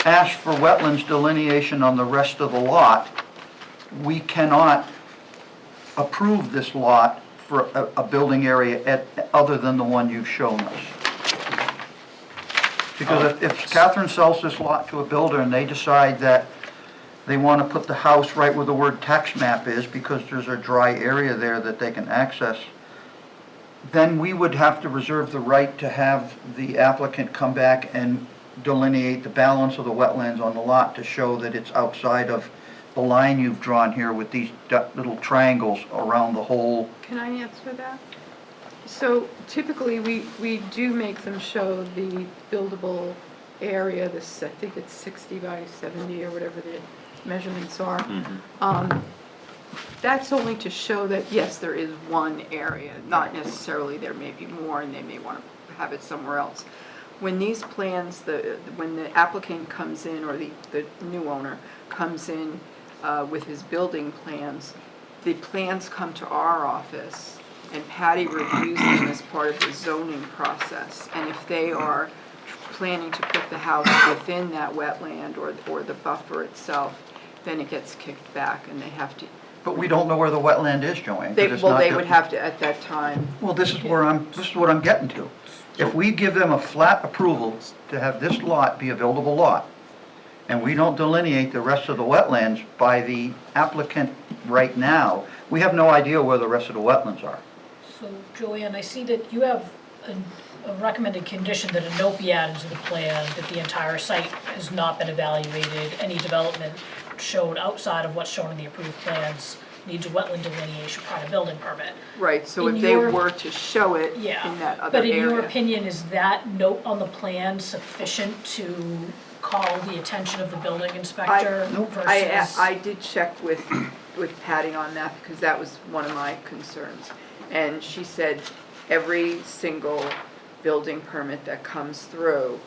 ask for wetlands delineation on the rest of the lot, we cannot approve this lot for a building area other than the one you've shown us. Because if Catherine sells this lot to a builder and they decide that they want to put the house right where the word tax map is because there's a dry area there that they can access, then we would have to reserve the right to have the applicant come back and delineate the balance of the wetlands on the lot to show that it's outside of the line you've drawn here with these little triangles around the whole. Can I answer that? So typically, we do make them show the buildable area, this, I think it's 60 by 70 or whatever the measurements are. That's only to show that, yes, there is one area, not necessarily there may be more and they may want to have it somewhere else. When these plans, when the applicant comes in or the new owner comes in with his building plans, the plans come to our office and Patty reviews them as part of the zoning process. And if they are planning to put the house within that wetland or the buffer itself, then it gets kicked back and they have to. But we don't know where the wetland is, Joanne. 'cause it's Well, not they the- would have to at that time. Well, this is what I'm getting to. If we give them a flat approval to have this lot be a buildable lot, and we don't delineate the rest of the wetlands by the applicant right now, we have no idea where the rest of the wetlands are. So Joanne, I see that you have a recommended condition that a note be added to the plan, that the entire site has not been evaluated, any development shown outside of what's shown in the approved plans needs a wetland delineation prior to building permit. Right, so In if they your- were to show it Yeah, in that other but in area. your opinion, is that note on the plan sufficient to call the attention of the building inspector versus? I did check with Patty on that because that was one of my concerns. And she said every single building permit that comes through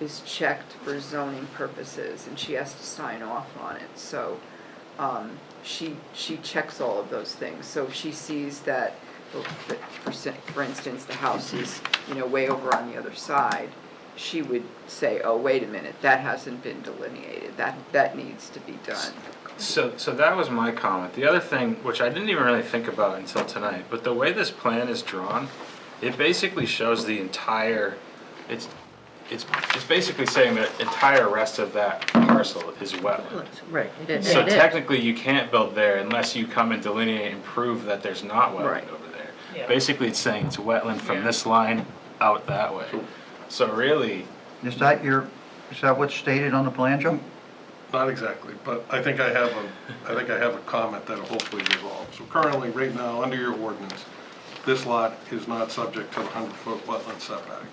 is checked for zoning purposes and she has to sign off on it. So she checks all of those things. So if she sees that, for instance, the house is, way over on the other side, she would say, oh, wait a minute, that hasn't been delineated, that needs to be done. So that was my comment. The other thing, which I didn't even really think about until tonight, but the way this plan is drawn, it basically shows the entire, it's basically saying the entire rest of that parcel is wetland. Right, it is. So It is. technically, you can't build there unless you come and delineate and prove that there's not Right. wetland over there. Yeah. Basically, it's saying it's wetland from this line out that way. So really, Is that what's stated on the plan, Joe? Not exactly, but I think I have a comment that'll hopefully resolve. So currently, right now, under your ordinance, this lot is not subject to the 100-foot wetland setback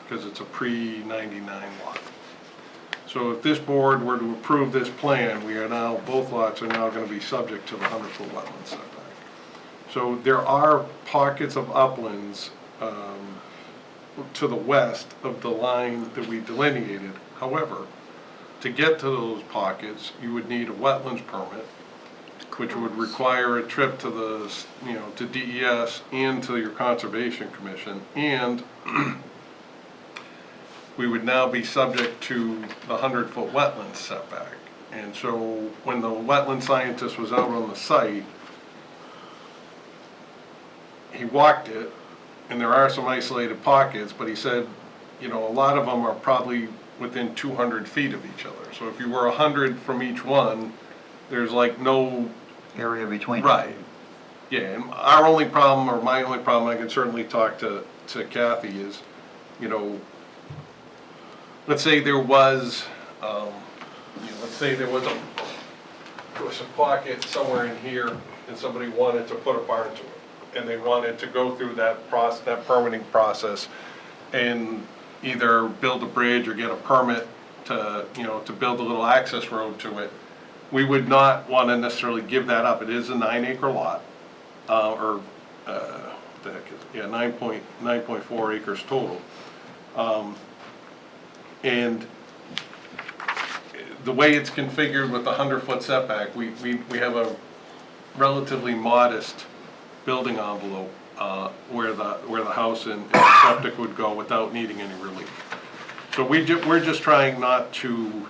because it's a pre-99 lot. So if this board were to approve this plan, both lots are now going to be subject to the 100-foot wetland setback. So there are pockets of uplands to the west of the line that we delineated. However, to get to those pockets, you would need a wetlands permit, which would require a trip to to DES and to your Conservation Commission, and we would now be subject to the 100-foot wetland setback. And so when the wetland scientist was out on the site, he walked it, and there are some isolated pockets, but he said, a lot of them are probably within 200 feet of each other. So if you were 100 from each one, there's like no Area between. right. Yeah, and our only problem, or my only problem, I can certainly talk to Kathy, is, let's say there was, there was a pocket somewhere in here, and somebody wanted to put a barn to it, and they wanted to go through that permitting process, and either build a bridge or get a permit to, to build a little access road to it. We would not want to necessarily give that up. It is a 9-acre lot, or what the heck is it? Yeah, 9.4 acres total. And the way it's configured with the 100-foot setback, we have a relatively modest building envelope where the house and septic would go without needing any relief. So we're just trying not to.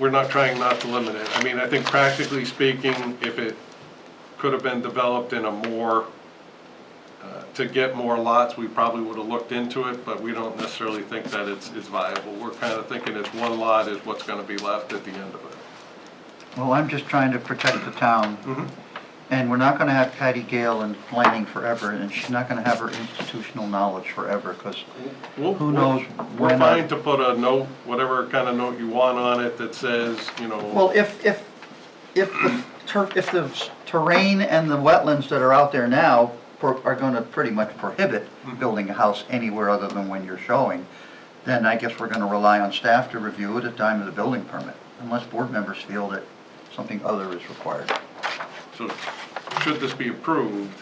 We're not trying not to limit it. I mean, I think practically speaking, if it could have been developed in a more, to get more lots, we probably would have looked into it, but we don't necessarily think that it's viable. We're kind of thinking it's one lot is what's going to be left at the end of it. Well, I'm just trying to protect the town. Mhm. And we're not going to have Patty Gale in planning forever, and she's not going to have her institutional knowledge forever, because who knows We're when. fine to put a note, whatever kind of note you want on it that says, Well, if the terrain and the wetlands that are out there now are going to pretty much prohibit building a house anywhere other than when you're showing, then I guess we're going to rely on staff to review it at the time of the building permit, unless board members feel that something other is required. so should this be approved,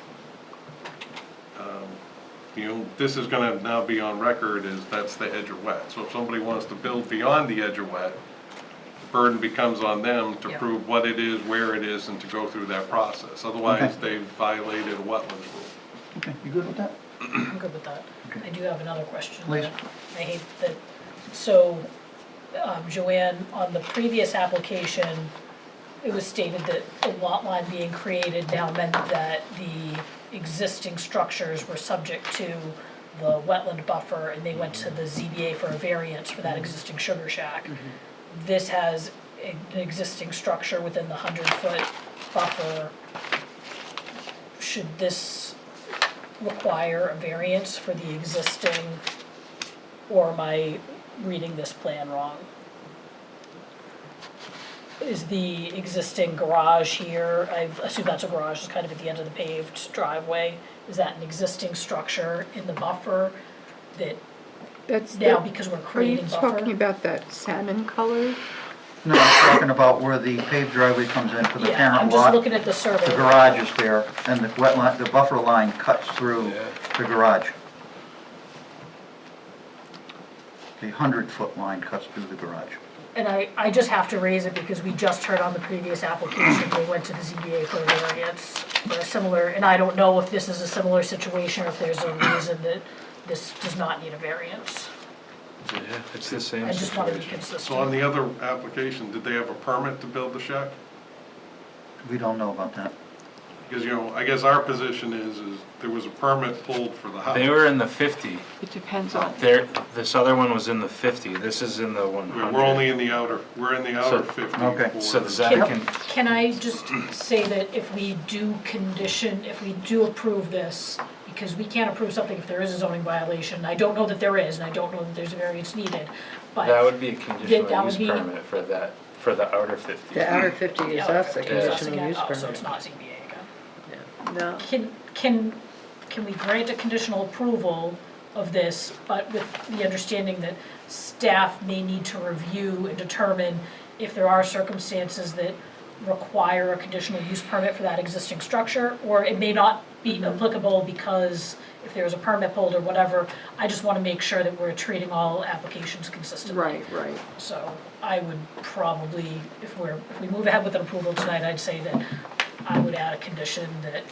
this is going to now be on record as that's the edge of wet. So if somebody wants to build beyond the edge of wet, the burden becomes on them to Yeah. prove what it is, where it is, and to go through that process. Otherwise, Okay. they've violated a wetlands rule. Okay, you good with that? I'm good with that. Okay. I do have another question. Please. I hate that, so, Joanne, on the previous application, it was stated that the lot line being created now meant that the existing structures were subject to the wetland buffer, and they went to the ZBA for a variance for that existing sugar shack. This has an existing structure within the 100-foot buffer. Should this require a variance for the existing, or am I reading this plan wrong? Is the existing garage here, I assume that's a garage, it's kind of at the end of the paved driveway, is that an existing structure in the buffer that That's now, the- because we're Are you creating buffer? talking about that salmon color? No, I'm talking about where the paved driveway comes in for the Yeah, parent I'm just lot. looking at the survey. The garage is there, and the wetland, the buffer line cuts through the garage. The 100-foot line cuts through the garage. and I just have to raise it because we just heard on the previous application, they went to the ZBA for a variance for a similar, and I don't know if this is a similar situation or if there's a reason that this does not need a variance. Yeah, it's the same I just want to be situation. So on consistent. the other application, did they have a permit to build the shed? We don't know about that. Because, you know, I guess our position is there was a permit pulled for the house. They were in the 50. It depends on, This other one was in the 50, this is in the 100. We're only in the outer, we're in the outer So- 50. Okay. for So the- Zach can, Can I just say that if we do approve this, because we can't approve something if there is a zoning violation, I don't know that there is, and I don't know that there's a variance needed, but. that would be a that conditional would use be- permit for that, for the outer 50. The outer 50 is Yeah, us, a okay, so it's conditional again- use oh, So permit. it's not ZBA again. No, Can we grant a conditional approval of this, but with the understanding that staff may need to review and determine if there are circumstances that require a conditional use permit for that existing structure, or it may not be applicable because if there's a permit pulled or whatever, I just want to make sure that we're treating all applications consistently. right. So I would probably, if we move ahead with an approval tonight, I'd say that I would add a condition that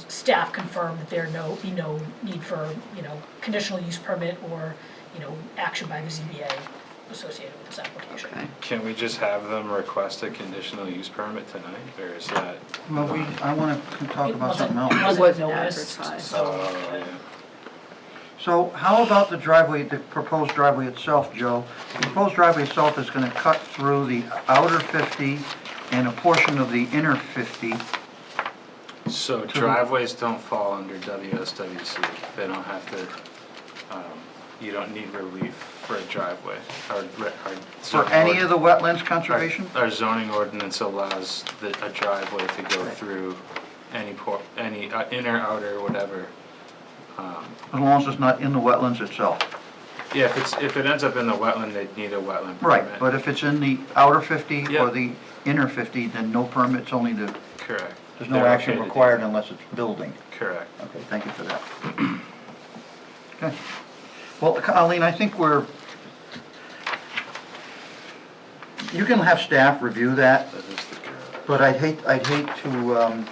staff confirm that there be no need for, conditional use permit or, action by the ZBA associated with this application. Okay. Can we just have them request a conditional use permit tonight, or is that? Well, I want to talk It about wasn't- something else. wasn't Wasn't noticed, advertised. so- Oh, yeah. So how about the driveway, the proposed driveway itself, Joe? The proposed driveway itself is going to cut through the outer 50 and a portion of the inner 50. So driveways don't fall under WSWC, they don't have to, you don't need relief for a driveway. For any of the wetlands conservation? Our zoning ordinance allows a driveway to go through any inner, outer, whatever. As long as it's not in the wetlands itself. Yeah, if it ends up in the wetland, they'd need a wetland permit. Right, but if it's in the outer 50 Yeah. or the inner 50, then no permits, only the, Correct. there's no They're action okay to do required that. unless it's building. Correct. Okay, thank you for that. Okay. Well, Colleen, I think you can have staff review that, That is the garage. but I'd hate to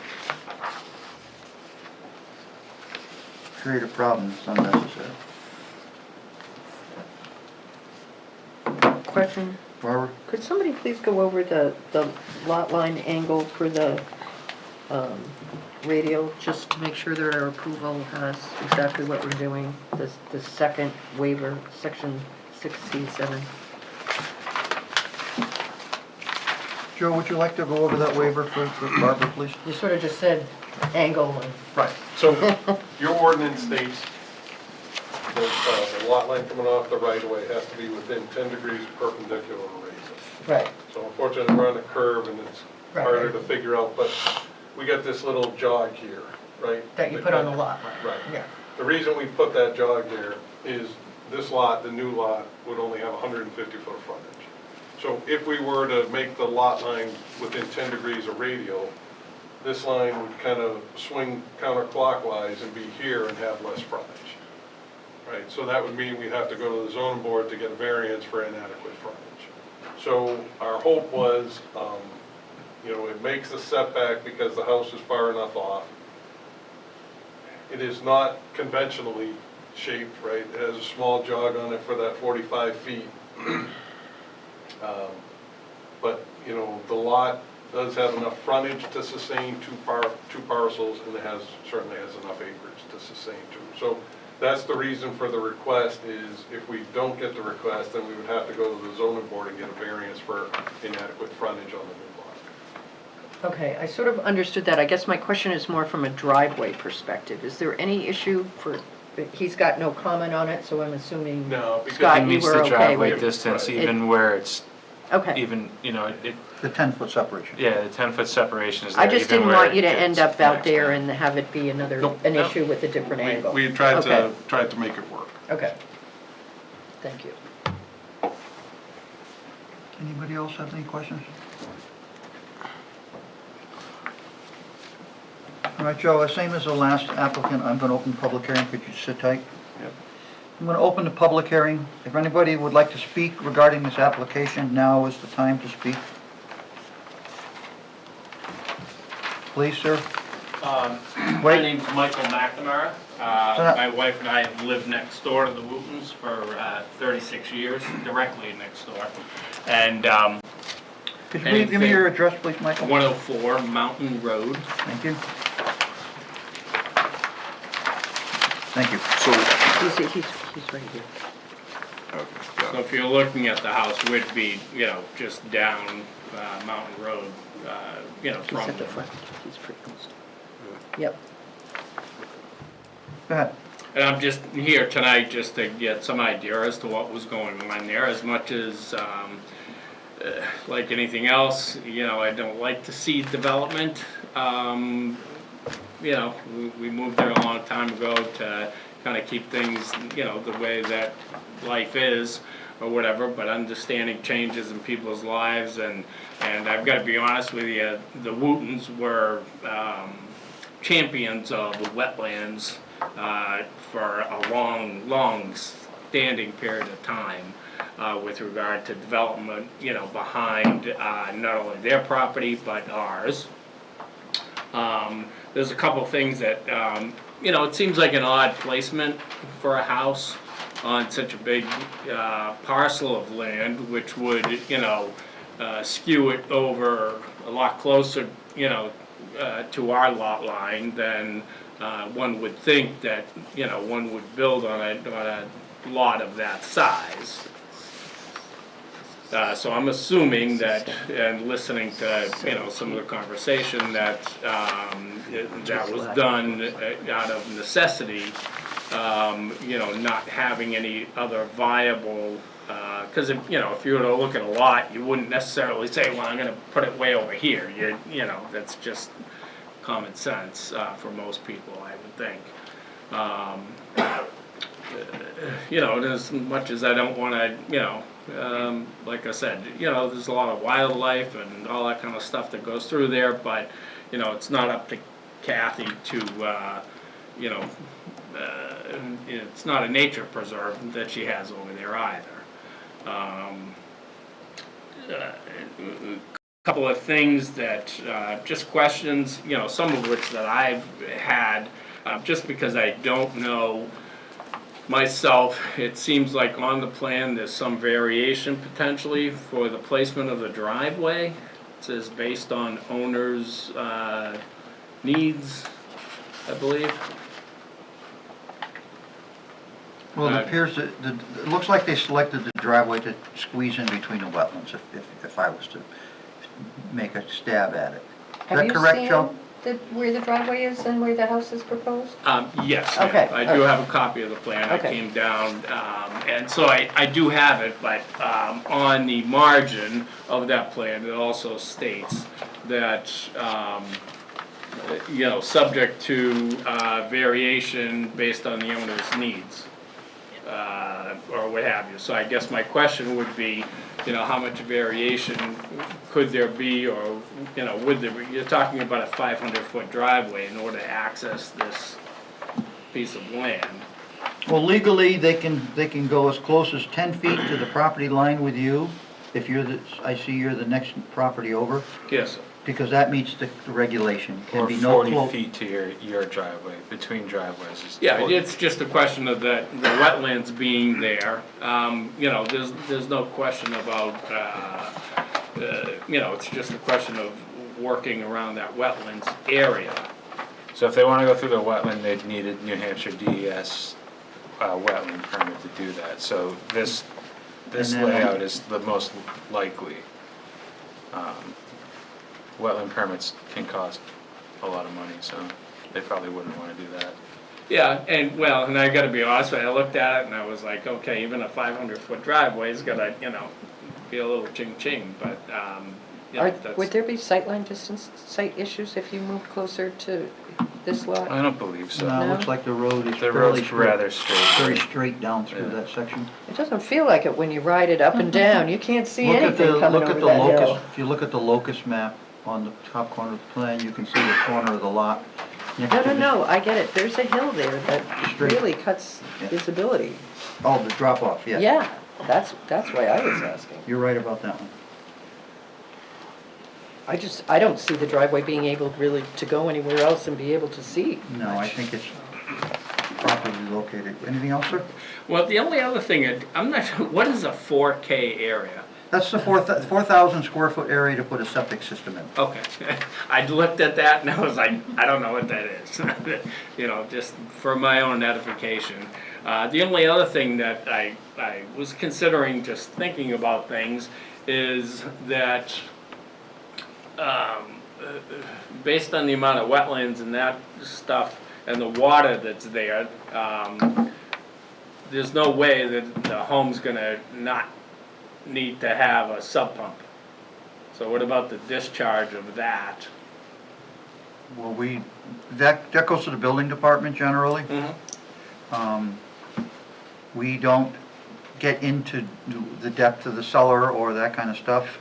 create a problem that's unnecessary. question, Barbara? could somebody please go over the lot line angle for the radial, just to make sure that our approval has exactly what we're doing, the second waiver, section 67. Joe, would you like to go over that waiver for Barbara, please? You sort of just said angle and, Right, so your ordinance states that the lot line coming off the right of way has to be within 10 degrees perpendicular to radius. right, So unfortunately, we're on a curve and it's Right. harder to figure out, but we got this little jog here, right? that you put on the lot. Right. Yeah. The reason we put that jog there is this lot, the new lot, would only have 150-foot of frontage. So if we were to make the lot line within 10 degrees of radial, this line would kind of swing counterclockwise and be here and have less frontage. Right, so that would mean we'd have to go to the zoning board to get a variance for inadequate frontage. So our hope was, it makes the setback because the house is far enough off. It is not conventionally shaped, right? It has a small jog on it for that 45 feet. But, the lot does have enough frontage to sustain two parcels, and it certainly has enough acreage to sustain two. So that's the reason for the request is if we don't get the request, then we would have to go to the zoning board and get a variance for inadequate frontage on the new lot. Okay, I sort of understood that. I guess my question is more from a driveway perspective. Is there any issue he's got no comment on it, so I'm assuming, No, because Scott, It you meets were the okay driveway with it? distance, Right. even where it's, Okay. even, The 10-foot separation. yeah, the 10-foot separation is there. I just even didn't where want you to it end gets up out next there to- and have it be an Nope. issue with a different angle. We tried Okay. to make it work. Okay. Thank you. Anybody else have any questions? All right, Joe, same as the last applicant, I'm going to open the public hearing. Could you sit tight? Yep. I'm going to open the public hearing. If anybody would like to speak regarding this application, now is the time to speak. Please, sir. My Wait. name's Michael McNamara. My wife and I have lived next door to the Wootons for 36 years, directly next door. And Could you please give me your address, please, Michael? 104 Mountain Road. Thank you. Thank you. So, He's right here. okay, got So it. if you're looking at the house, would be, just down Mountain Road, He's from at the there. front. He's pretty close. Yep. Go ahead. And I'm just here tonight just to get some idea as to what was going on there, as much as, like anything else, I don't like to see development. We moved there a long time ago to kind of keep things, the way that life is or whatever, but understanding changes in people's lives, and I've got to be honest with you, the Wootons were champions of the wetlands for a long standing period of time with regard to development, behind not only their property but ours. There's a couple things that, it seems like an odd placement for a house on such a big parcel of land, which would, skew it over a lot closer, to our lot line than one would think that, one would build on a lot of that size. So I'm assuming that, and listening to, some of the conversation, that that was done out of necessity, not having any other viable, because if you were to look at a lot, you wouldn't necessarily say, well, I'm gonna put it way over here. That's just common sense for most people, I would think. As much as I don't wanna, like I said, there's a lot of wildlife and all that kind of stuff that goes through there, but, it's not up to Kathy to, it's not a nature preserve that she has over there either. Couple of things that, just questions, some of which that I've had, just because I don't know myself. It seems like on the plan there's some variation potentially for the placement of the driveway. It says based on owner's needs, I believe. Well, it appears that, it looks like they selected the driveway to squeeze in between the wetlands, if I was to make a stab at it. Is that correct, Joe? Where the driveway is and where the house is proposed? Yes, Okay. I do have a copy of the plan. I Okay. came down, and so I do have it, but on the margin of that plan, it also states that, subject to variation based on the owner's needs, or what have you. So I guess my question would be, how much variation could there be, or, would there be? You're talking about a 500-foot driveway in order to access this piece of land. Well, legally, they can go as close as 10 feet to the property line with you, if I see you're the next property over, Yes, sir. because that meets the regulation. Can Or be no 40 clo- feet to your driveway, between driveways is Yeah, 40. it's just a question of the wetlands being there. There's no question about, it's just a question of working around that wetlands area. So if they want to go through the wetland, they'd need a New Hampshire DES wetland permit to do that. So this And then- layout is the most likely. Wetland permits can cost a lot of money, so they probably wouldn't want to do that. Yeah, and I gotta be honest with you, I looked at it and I was like, okay, even a 500-foot driveway is gonna, be a little ching-ching, but, Would there be sightline distance, site issues if you moved closer to this lot? I don't believe so. No, it No? looks like the road is The fairly road's straight. rather straight. Very straight down through Yeah. that section. It doesn't feel like it when you ride it up and down. You can't see Look at anything the, coming look at over the that locus, hill. if you look at the locus map on the top corner of the plan, you can see the corner of the lot. No, I get it. There's a hill there that Straight. really cuts Yeah. visibility. Oh, the drop off, yeah. Yeah, that's why I was asking. You're right about that one. I don't see the driveway being able really to go anywhere else and be able to see. No, I think it's properly located. Anything else, sir? Well, the only other thing, I'm not sure, what is a 4K area? That's the 4,000 square foot area to put a septic system in. Okay, I looked at that and I was like, I don't know what that is. You know, just for my own edification. The only other thing that I was considering, just thinking about things, is that based on the amount of wetlands and that stuff and the water that's there, there's no way that the home's gonna not need to have a sub pump. So what about the discharge of that? Well, that goes to the building department generally. We don't get into the depth of the cellar or that kind of stuff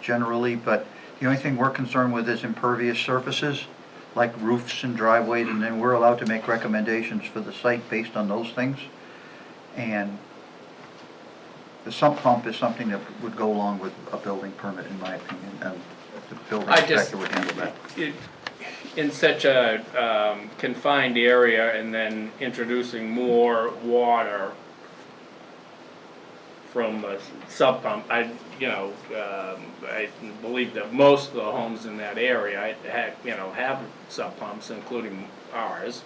generally, but the only thing we're concerned with is impervious surfaces, like roofs and driveways, and then we're allowed to make recommendations for the site based on those things. And the sump pump is something that would go along with a building permit, in my opinion, and the building inspector would handle that. In such a confined area and then introducing more water from a sub pump, I believe that most of the homes in that area have sub pumps, including ours.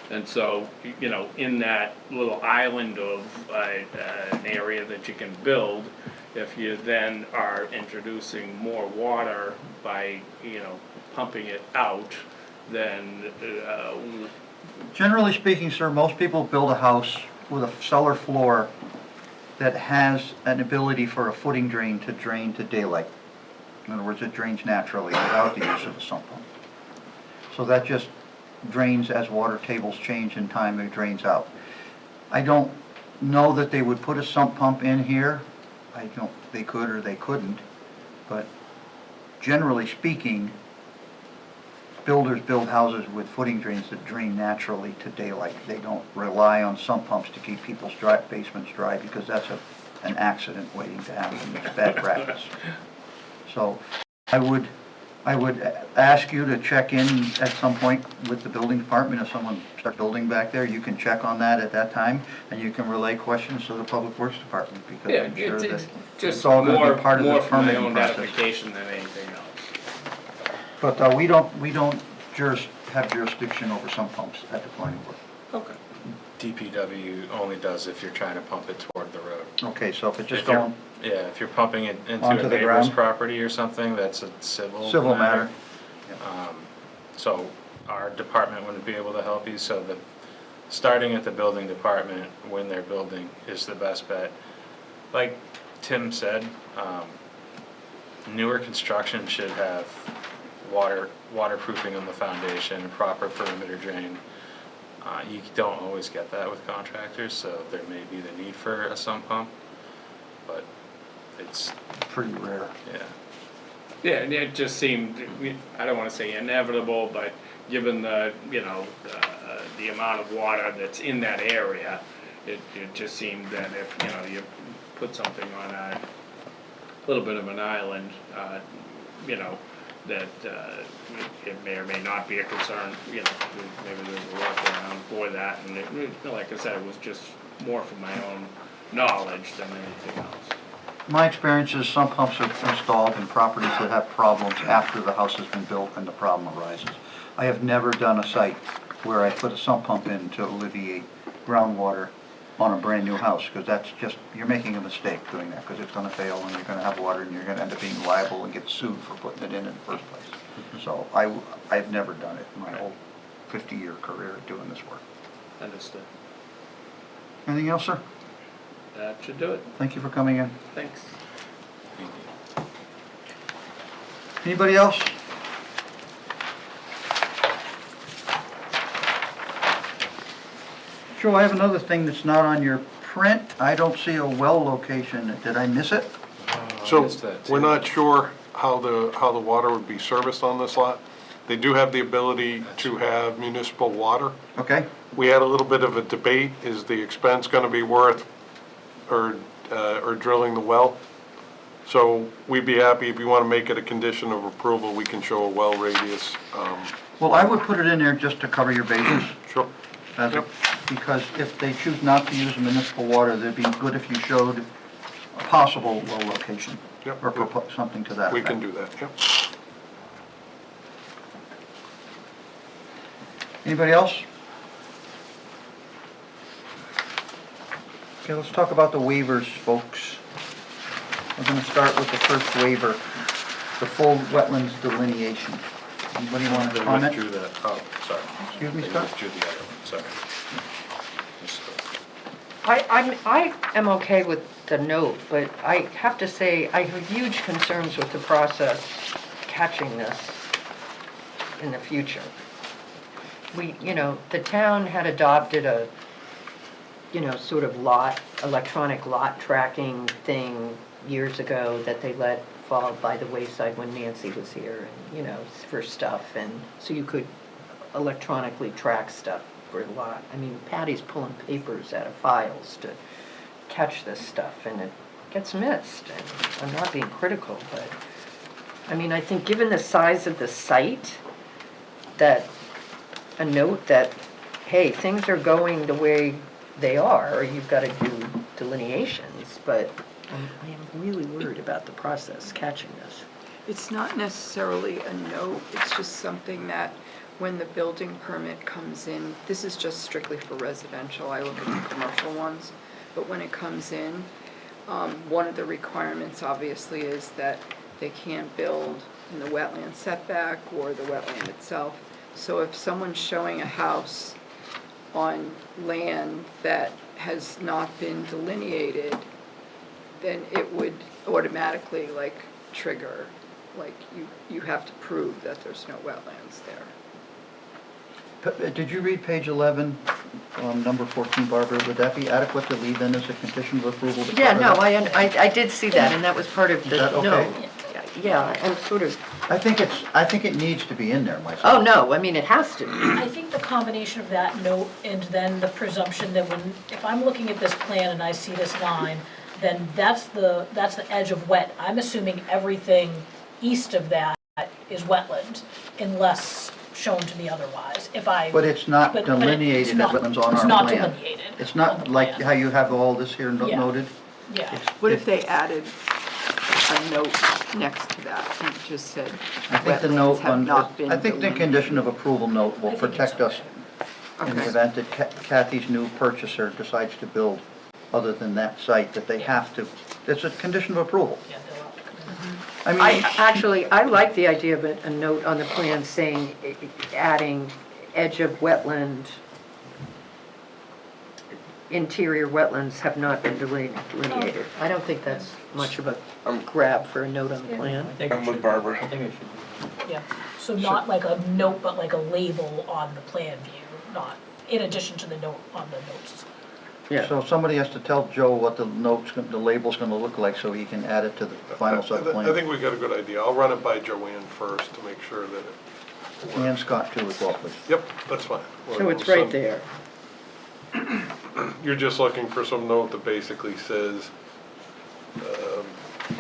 And so, in that little island of an area that you can build, if you then are introducing more water by, pumping it out, then, Generally speaking, sir, most people build a house with a cellar floor that has an ability for a footing drain to daylight. In other words, it drains naturally without the use of a sump pump. So that just drains as water tables change in time, it drains out. I don't know that they would put a sump pump in here. They could or they couldn't, but generally speaking, builders build houses with footing drains that drain naturally to daylight. They don't rely on sump pumps to keep people's basements dry, because that's an accident waiting to happen. It's bad practice. So I would ask you to check in at some point with the building department. If someone starts building back there, you can check on that at that time, and you can relay questions to the Public Works Department, because yeah, I'm sure that it's it's just all going to more be part of the for my permitting own process. edification than anything else. But we don't have jurisdiction over sump pumps at the planning board. Okay. DPW only does if you're trying to pump it toward the road. Okay, so if it's just If you're- going Yeah, if you're pumping it into Onto a the neighbor's ground? property or something, that's a civil matter. So our department wouldn't be able to help you, so starting at the building department when they're building is the best bet. Like Tim said, newer construction should have waterproofing on the foundation, a proper perimeter drain. You don't always get that with contractors, so there may be the need for a sump pump, but it's pretty rare. Yeah. Yeah, and it just seemed, I don't wanna say inevitable, but given the, the amount of water that's in that area, it just seemed that if, you put something on a little bit of an island, that it may or may not be a concern, maybe there's a workaround for that, and like I said, it was just more for my own knowledge than anything else. My experience is sump pumps are installed in properties that have problems after the house has been built and the problem arises. I have never done a site where I put a sump pump in to alleviate groundwater on a brand new house, because that's just, you're making a mistake doing that, because it's going to fail and you're going to have water and you're going to end up being liable and get sued for putting it in the first place. So I've never done it in my whole 50-year career doing this work. Understood. Anything else, sir? That should do it. Thank you for coming in. Thanks. Anybody else? Joe, I have another thing that's not on your print. I don't see a well location. Did I miss it? So missed that too. we're not sure how the water would be serviced on this lot. They do have the ability to have municipal water. Okay? We had a little bit of a debate, is the expense gonna be worth or drilling the well? So we'd be happy, if you wanna make it a condition of approval, we can show a well radius. Well, I would put it in there just to cover your bases. Sure. Because if they choose not to use municipal water, it'd be good if you showed a possible well location. Yep. Or something to that We effect. can do that, yep. Anybody else? Okay, let's talk about the waivers, folks. We're gonna start with the first waiver, the full wetlands delineation. Anybody want to They comment? withdrew that, oh, sorry. Excuse me, They Scott? withdrew the other one, sorry. I am okay with the note, but I have to say, I have huge concerns with the process catching this in the future. The town had adopted a, sort of electronic lot tracking thing years ago that they let fall by the wayside when Nancy was here, and, for stuff, and so you could electronically track stuff for a lot. I mean, Patty's pulling papers out of files to catch this stuff, and it gets missed, and I'm not being critical, but, I think given the size of the site, that a note that, hey, things are going the way they are, or you've got to do delineations, but I am really worried about the process catching this. It's not necessarily a note, it's just something that when the building permit comes in, this is just strictly for residential, I look at the commercial ones, but when it comes in, one of the requirements obviously is that they can't build in the wetland setback or the wetland itself. So if someone's showing a house on land that has not been delineated, then it would automatically trigger, you have to prove that there's no wetlands there. Did you read page 11, number 14, Barbara? Would that be adequate to leave in as a condition of approval? to Yeah, cover no, that? I did see that, and that was part of the Is that okay? note. Yeah, I'm sort of, I think it needs to be in there myself. oh, no, it has to be. I think the combination of that note and then the presumption that if I'm looking at this plan and I see this line, then that's the edge of wet. I'm assuming everything east of that is wetland unless shown to me otherwise. But it's not but delineated it's as not- wetlands on our plan. It's not delineated. It's on not the like plan. how you have all this here Yeah. noted. Yeah. What if they added a note next to that and just said, I think the wetlands note have on, not been I think the delineated? condition of approval note will I think it's protect us okay. in the Okay. event that Kathy's new purchaser decides to build other than that site, that they have to, it's a condition of approval. Yeah, they'll have to come in. I mean, I like the idea of a note on the plan saying, adding edge of wetland, interior wetlands have not been delineated. I don't think that's much of a grab for a note on the plan. I'm with Barbara. I think it should be. Yeah, so not like a note, but like a label on the plan view, not in addition to the note on the notes. Yeah. so somebody has to tell Joe what the the label's gonna look like so he can add it to the final site plan. I think we got a good idea. I'll run it by Joanne first to make sure that it. And Scott too as well, please. Yep, that's fine. So it's right there. You're just looking for some note that basically says,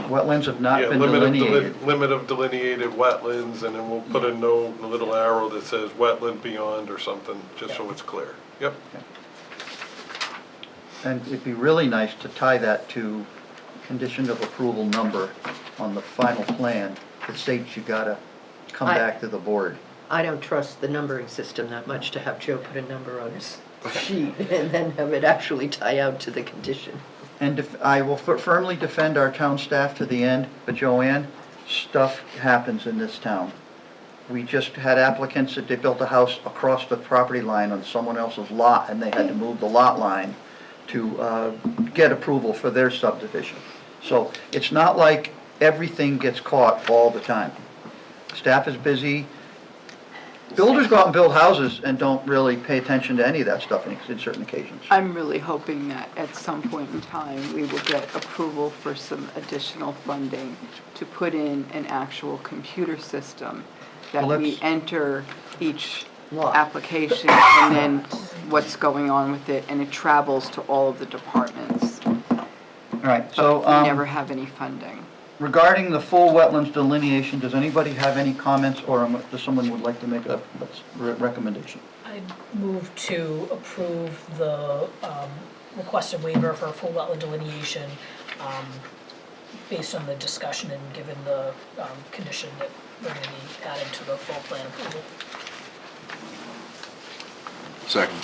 Wetlands have not yeah, been limit of, delineated. limit of delineated wetlands, and then we'll put a note, a little arrow that says wetland beyond or something, just so it's clear. Yep. And it'd be really nice to tie that to condition of approval number on the final plan that states you gotta come back to the board. I don't trust the numbering system that much to have Joe put a number on his sheet and then have it actually tie out to the condition. And I will firmly defend our town staff to the end, but Joanne, stuff happens in this town. We just had applicants that they built a house across the property line on someone else's lot, and they had to move the lot line to get approval for their subdivision. So it's not like everything gets caught all the time. Staff is busy. Builders go out and build houses and don't really pay attention to any of that stuff in certain occasions. I'm really hoping that at some point in time, we will get approval for some additional funding to put in an actual computer system that Well, we let's- enter each Lot. application and then what's going on with it, and it travels to all of the departments. All right, so But we never have any funding. regarding the full wetlands delineation, does anybody have any comments, or does someone would like to make a recommendation? I move to approve the requested waiver for full wetland delineation based on the discussion and given the condition that we're going to be adding to the full plan approval. Second.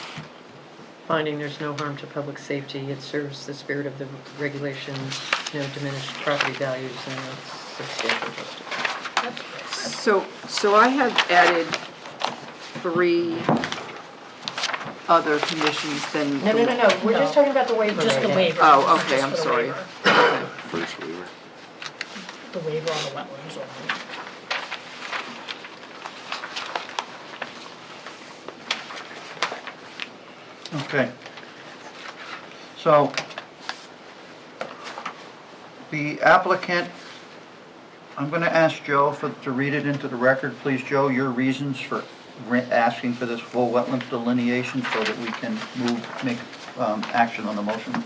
Finding there's no harm to public safety, it serves the spirit of the regulations, no diminished property values, and it's substantial justice. So I have added 3 other conditions than. No, we're just talking about the waiver Just right the now. waiver. Oh, This is okay, just I'm for the sorry. waiver. Okay. First waiver. The waiver on the wetlands only. Okay. So, the applicant, I'm going to ask Joe to read it into the record. Please, Joe, your reasons for asking for this full wetlands delineation so that we can make action on the motion.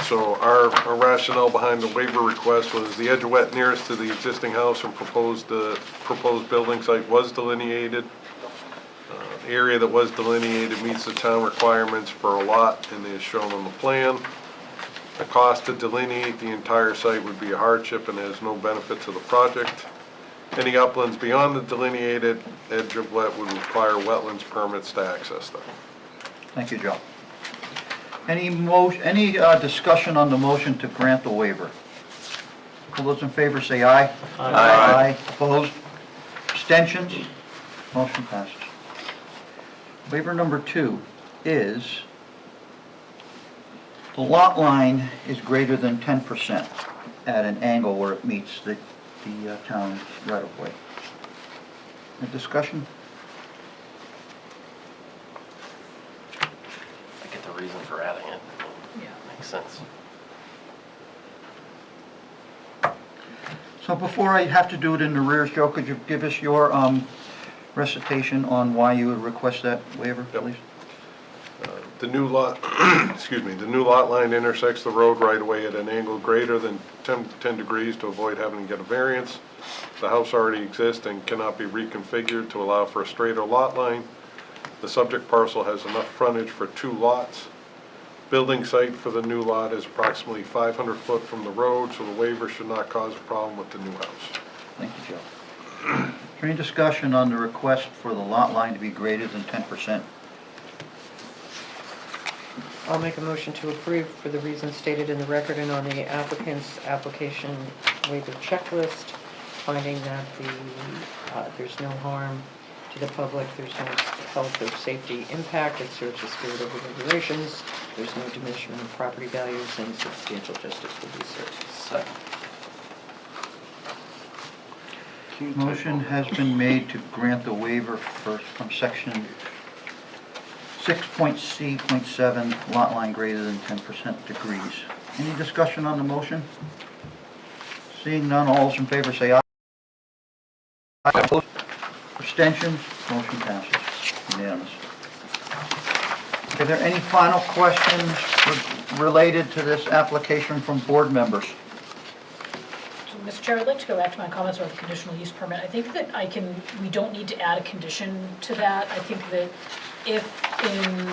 So our rationale behind the waiver request was the edge of wet nearest to the existing house and proposed building site was delineated. The area that was delineated meets the town requirements for a lot and is shown on the plan. The cost to delineate the entire site would be a hardship and has no benefit to the project. Any uplands beyond the delineated edge of wet would require wetlands permits to access them. Thank you, Joe. Any discussion on the motion to grant the waiver? All those in favor say aye. Aye. Opposed? Abstentions? Motion passes. Waiver number 2 is the lot line is greater than 10% at an angle where it meets the town right-of-way. Any discussion? I get the reason for adding it. Yeah. Makes sense. So before I have to do it in the rears, Joe, could you give us your recitation on why you would request that waiver, Yep. please? The new lot, excuse me, the new lot line intersects the road right away at an angle greater than 10 degrees to avoid having to get a variance. The house already exists and cannot be reconfigured to allow for a straighter lot line. The subject parcel has enough frontage for 2 lots. Building site for the new lot is approximately 500 foot from the road, so the waiver should not cause a problem with the new house. Thank you, Joe. Is there any discussion on the request for the lot line to be greater than 10%? I'll make a motion to approve for the reasons stated in the record and on the applicant's application waiver checklist, finding that there's no harm to the public, there's no health or safety impact, it serves the spirit of the regulations, there's no diminishment of property values, and substantial justice will be served. Second. Motion has been made to grant the waiver from section 6.C.7, lot line greater than 10% degrees. Any discussion on the motion? Seeing none, all those in favor say aye. Opposed? Abstentions? Motion passes. Unanimous. Are there any final questions related to this application from board members? So, Mr. Chair, I'd like to go back to my comments about the conditional use permit. I think that we don't need to add a condition to that. I think that if in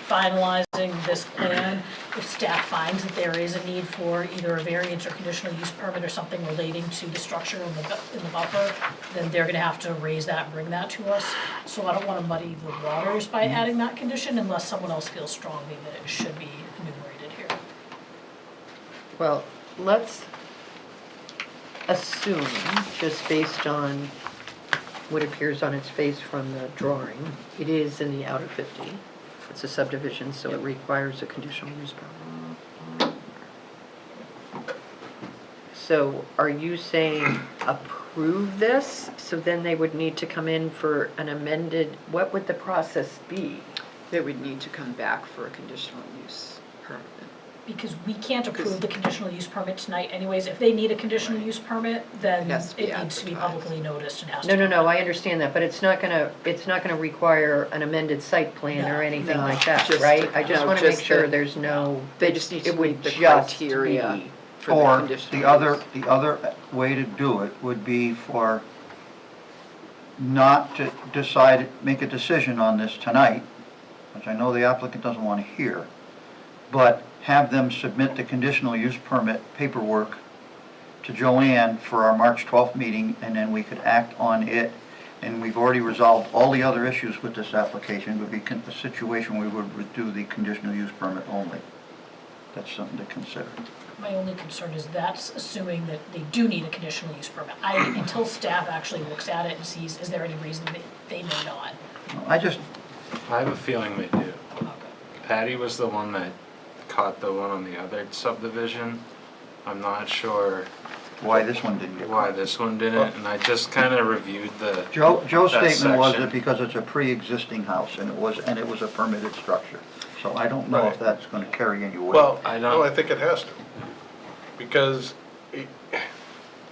finalizing this plan, if staff finds that there is a need for either a variance or conditional use permit or something relating to the structure in the buffer, then they're gonna have to raise that and bring that to us. So I don't wanna muddy the waters by adding that condition unless someone else feels strongly that it should be enumerated here. Well, let's assume, just based on what appears on its face from the drawing, it is in the outer 50. It's a subdivision, so it requires a conditional use permit. So are you saying approve this? So then they would need to come in for an amended, what would the process be? They would need to come back for a conditional use permit. because we can't approve the conditional use permit tonight anyways. If they need a conditional use permit, then It has to be it needs to be advertised. publicly noticed and has to. No, no, be- no, I understand that, but it's not gonna require an amended site plan or anything No, like that, just- right? I just no, wanna make just sure the- there's no. They just need to it would meet the just criteria be- for the Or conditional use. the other way to do it would be for not to decide, make a decision on this tonight, which I know the applicant doesn't want to hear, but have them submit the conditional use permit paperwork to Joanne for our March 12th meeting, and then we could act on it. And we've already resolved all the other issues with this application. It would be a situation where we would do the conditional use permit only. That's something to consider. My only concern is that's assuming that they do need a conditional use permit. Until staff actually looks at it and sees, is there any reason they may not? I just, I have a feeling they do. Patty was the one that caught the one on the other subdivision. I'm not sure why this one didn't get why caught. this one didn't, and I just kind of reviewed the. Joe's that statement was section. that because it's a pre-existing house and it was a permitted structure. So I don't know if Right. that's gonna carry any weight. Well, I no, don't- I think it has to. Because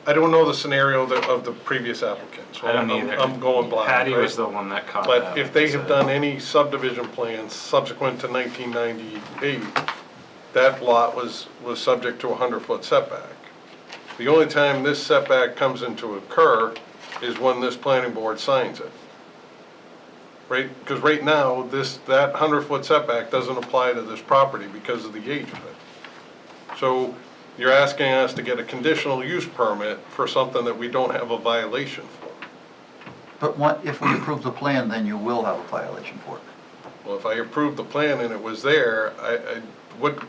I don't know the scenario of the previous applicant, so I don't either. I'm going blind. Patty right? was the one that caught that. But if they have done any subdivision plans subsequent to 1998, that lot was subject to a 100-foot setback. The only time this setback comes into occur is when this planning board signs it. Right, because right now, that 100-foot setback doesn't apply to this property because of the age of it. So you're asking us to get a conditional use permit for something that we don't have a violation for. But if we approve the plan, then you will have a violation for it. Well, if I approved the plan and it was there,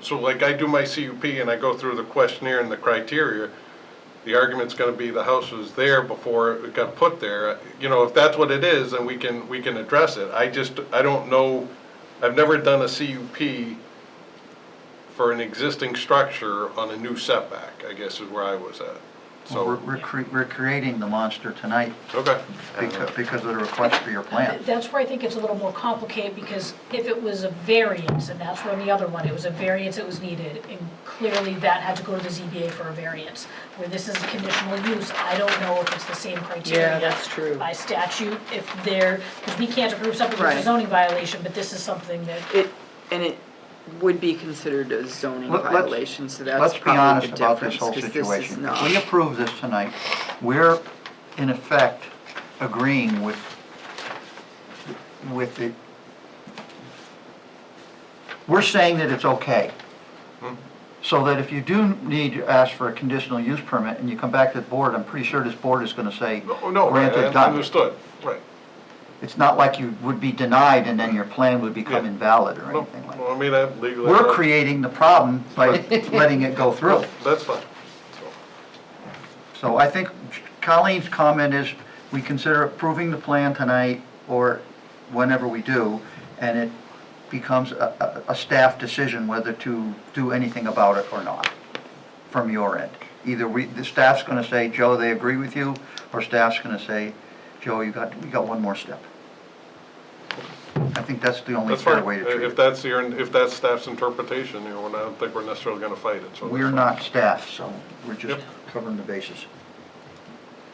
so like I do my CUP and I go through the questionnaire and the criteria, the argument's gonna be the house was there before it got put there. You know, if that's what it is, then we can address it. I don't know, I've never done a CUP for an existing structure on a new setback, I guess is where I was at. So So, we're creating the monster tonight okay. because of the request for your plan. That's where I think it's a little more complicated, because if it was a variance, and that's where on the other one, it was a variance that was needed, and clearly that had to go to the ZBA for a variance. Where this is a conditional use, I don't know if it's the same criteria. Yeah, that's true. By statute, if they're, because we can't approve something that's a Right. zoning violation, but this is something that, It would be considered a zoning Let's- violation, so that's Let's be probably honest the about this difference, whole 'cause this is situation. If not. we approve this tonight, we're in effect agreeing with it. We're saying that it's okay. So that if you do need to ask for a conditional use permit and you come back to the board, I'm pretty sure this board is gonna say, No, right, granted, I done. understood, right. It's not like you would be denied and then your plan would become Yeah. invalid or No, anything like that. well, I mean, I legally. We're creating the problem by letting it go through. That's fine. So, So I think Colleen's comment is, we consider approving the plan tonight, or whenever we do, and it becomes a staff decision whether to do anything about it or not, from your end. Either the staff's gonna say, Joe, they agree with you, or staff's gonna say, Joe, you got one more step. I think that's the only That's fair fine. way to treat If it. if that's staff's interpretation, you know, and I don't think we're necessarily gonna fight it, so. that's We're fine. not staff, so we're just Yep. covering the bases.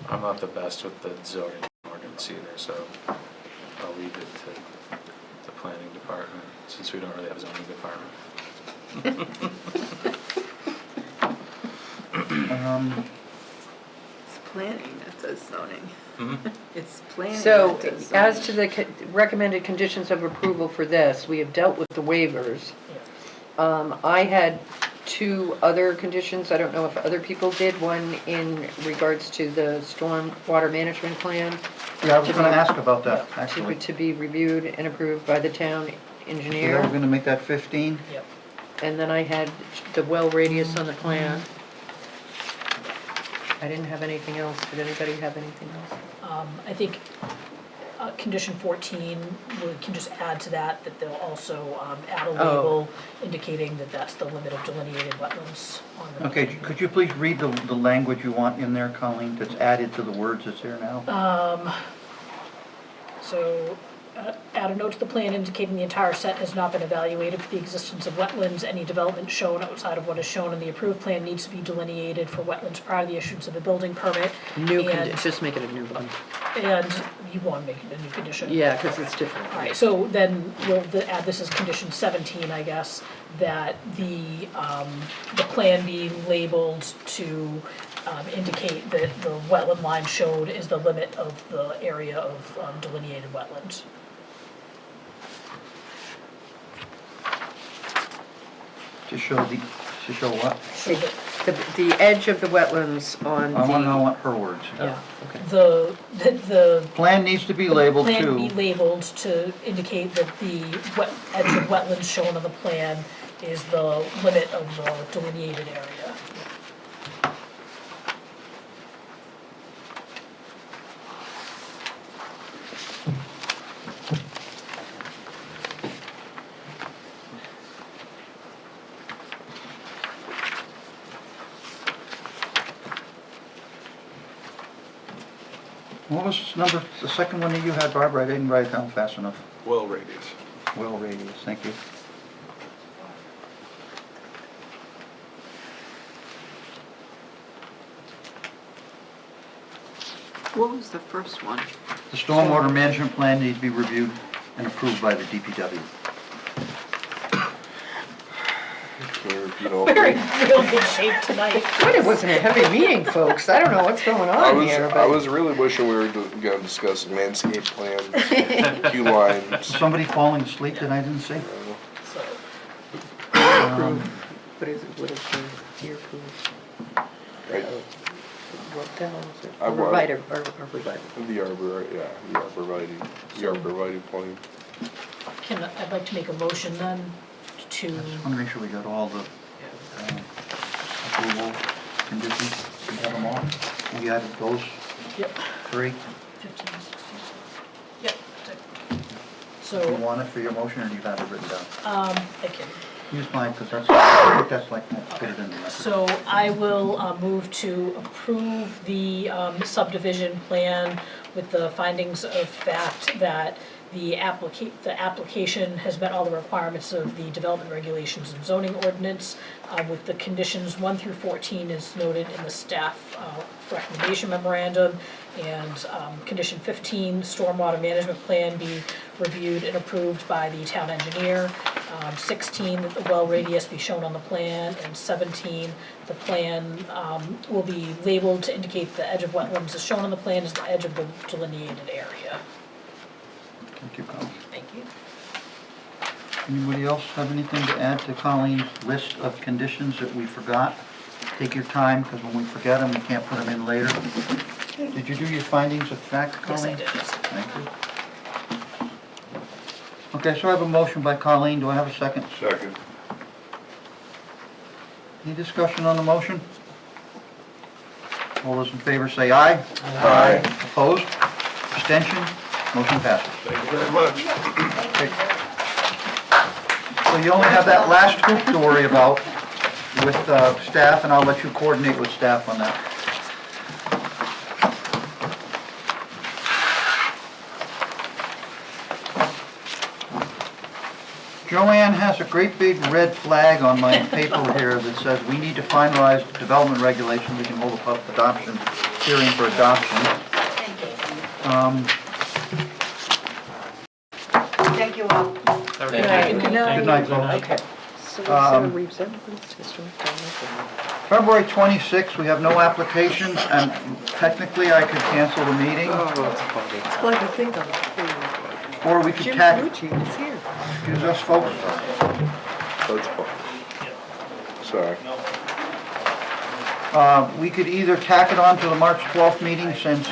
I'm not the best with the zoning ordinance either, so I'll leave it to the planning department, since we don't really have a zoning department. It's planning that does zoning. It's planning So, that does as zoning. to the recommended conditions of approval for this, we have dealt with the waivers. I had two other conditions, I don't know if other people did, one in regards to the storm water management plan. Yeah, I was to gonna be- ask about that, To actually. to be reviewed and approved by the town So engineer. we're gonna make that 15? yep. And then I had the well radius on the plan. I didn't have anything else. Did anybody have anything else? I think condition 14, we can just add to that, that they'll also add a Oh. label indicating that that's the limit of delineated wetlands on the. Okay, could you please read the language you want in there, Colleen, that's added to the words that's there now? So, add a note to the plan indicating the entire set has not been evaluated for the existence of wetlands. Any development shown outside of what is shown in the approved plan needs to be delineated for wetlands prior to the issuance of a building permit. New And- condition, just make it a new one. And you want to make it a new condition? Yeah, because it's different. All right, so then we'll add this as condition 17, I guess, that the plan be labeled to indicate that the wetland line showed is the limit of the area of delineated wetlands. To show what? So that The edge of the wetlands on I want to know the, what her words. yeah, okay. the Plan needs to be labeled plan be to, labeled to indicate that the edge of wetlands shown on the plan is the limit of the delineated area. what was this number, the second one that you had, Barbara? I didn't write it down fast enough. Well radius. Well radius, thank you. What was the first one? The stormwater management plan needs to be reviewed and approved by the DPW. Can you repeat all We're in three? real good shape tonight. But it wasn't a heavy meeting, folks. I don't know what's going on here, I but was really wishing we were gonna discuss landscape plan, queue lines. Somebody falling asleep that I didn't see? So, what is the deer pool? Right. What the hell is it? I wa- Arborvitae, arborvitae. The arbor, yeah, the arborvitae plan. I'd like to make a motion then to, I just want to make sure we got all the approval conditions. We have them all. We added those yep, 3. 15, 16, yep. Do you So, want it for your motion or do you have it written down? I can. Use mine because I think that's like, put it in the record. So I will move to approve the subdivision plan with the findings of fact that the application has met all the requirements of the development regulations and zoning ordinance, with the conditions 1 through 14 is noted in the staff recommendation memorandum, and condition 15, stormwater management plan be reviewed and approved by the town engineer. 16, that the well radius be shown on the plan, and 17, the plan will be labeled to indicate the edge of wetlands as shown on the plan is the edge of the delineated area. Thank you, Colleen. Thank you. Anybody else have anything to add to Colleen's list of conditions that we forgot? Take your time, because when we forget them, we can't put them in later. Did you do your findings of fact, Yes, I Colleen? did. Thank you. Okay, so I have a motion by Colleen. Do I have a second? Second. Any discussion on the motion? All those in favor say aye. Aye. Opposed? Abstention? Motion passes. Thank you very much. So you only have that last hoop to worry about with staff, and I'll let you coordinate with staff on that. Joanne has a great big red flag on my paper here that says we need to finalize development regulations. We can hold a public adoption hearing for adoption. Thank you all. Good night. Good Good night, folks. Okay. So Um, Reeves, everybody's historic town. February 26th, we have no applications, and technically I could cancel the meeting, It's like a thing on the thing. or we could Jim tack, Calucci is here. excuse us, folks. That's fine. Sorry. We could either tack it on to the March 12th meeting, since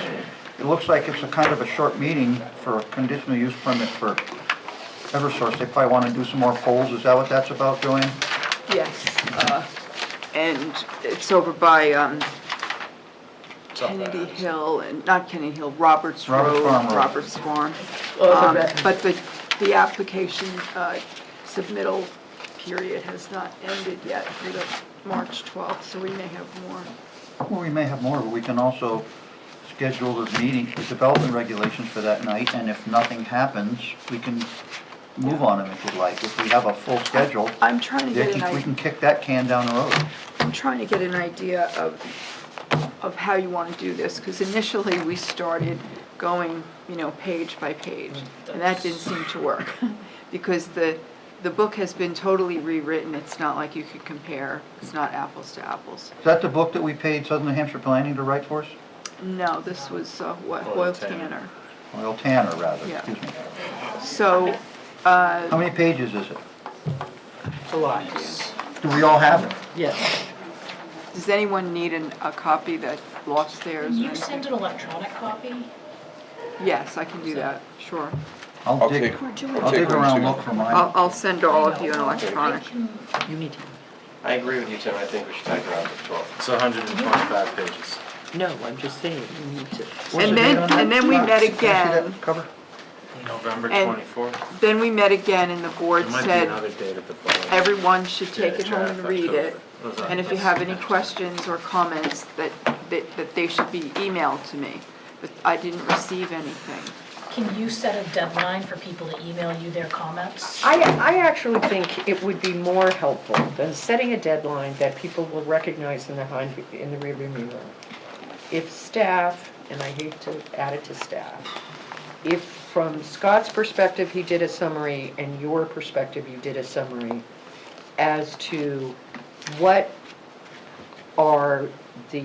it looks like it's a kind of a short meeting for a conditional use permit for Eversource. They probably want to do some more polls. Is that what that's about, Joanne? Yes, and it's over by Kennedy Hill, and not Kennedy Hill, Roberts Roberts Road. Farm Road. Roberts Farm. Oh, the But the application submittal period has not ended yet for the March 12th, so we may have more. Well, we may have more, but we can also schedule the meeting, the development regulations for that night, and if nothing happens, we can move on them if you'd like. If we have a full schedule, I'm trying to get an we idea. can kick that can down the road. I'm trying to get an idea of how you want to do this, because initially we started going, page by page, and that didn't seem to work, because the book has been totally rewritten. It's not like you could compare. It's not apples to apples. Is that the book that we paid Southern New Hampshire Planning to write for us? No, this was Hoyle Hoyle Tanner. Well, Tanner, rather, Yeah. excuse me. So, How many pages is it? A lot. Do we all have it? Yes. does anyone need a copy that lost theirs? Can or you anything? send an electronic copy? Yes, I can do that, sure. I'll dig around, look for mine. I'll send all of you an electronic. You need to. I agree with you, Tim, I think we should tack it on to 12. It's 125 pages. No, I'm just saying, you need to. What's And the then- date on that? and then we met Can I see that again. cover? November And- 24th. Then we met again and the board There might be said another date at the bottom. everyone should take Yeah, it home and draft read it. October. And if you have any questions or comments, that they should be emailed to me. But I didn't receive anything. Can you set a deadline for people to email you their comments? I actually think it would be more helpful than setting a deadline that people will recognize in the rearview mirror. If staff, and I hate to add it to staff, if from Scott's perspective, he did a summary, and your perspective, you did a summary, as to what are the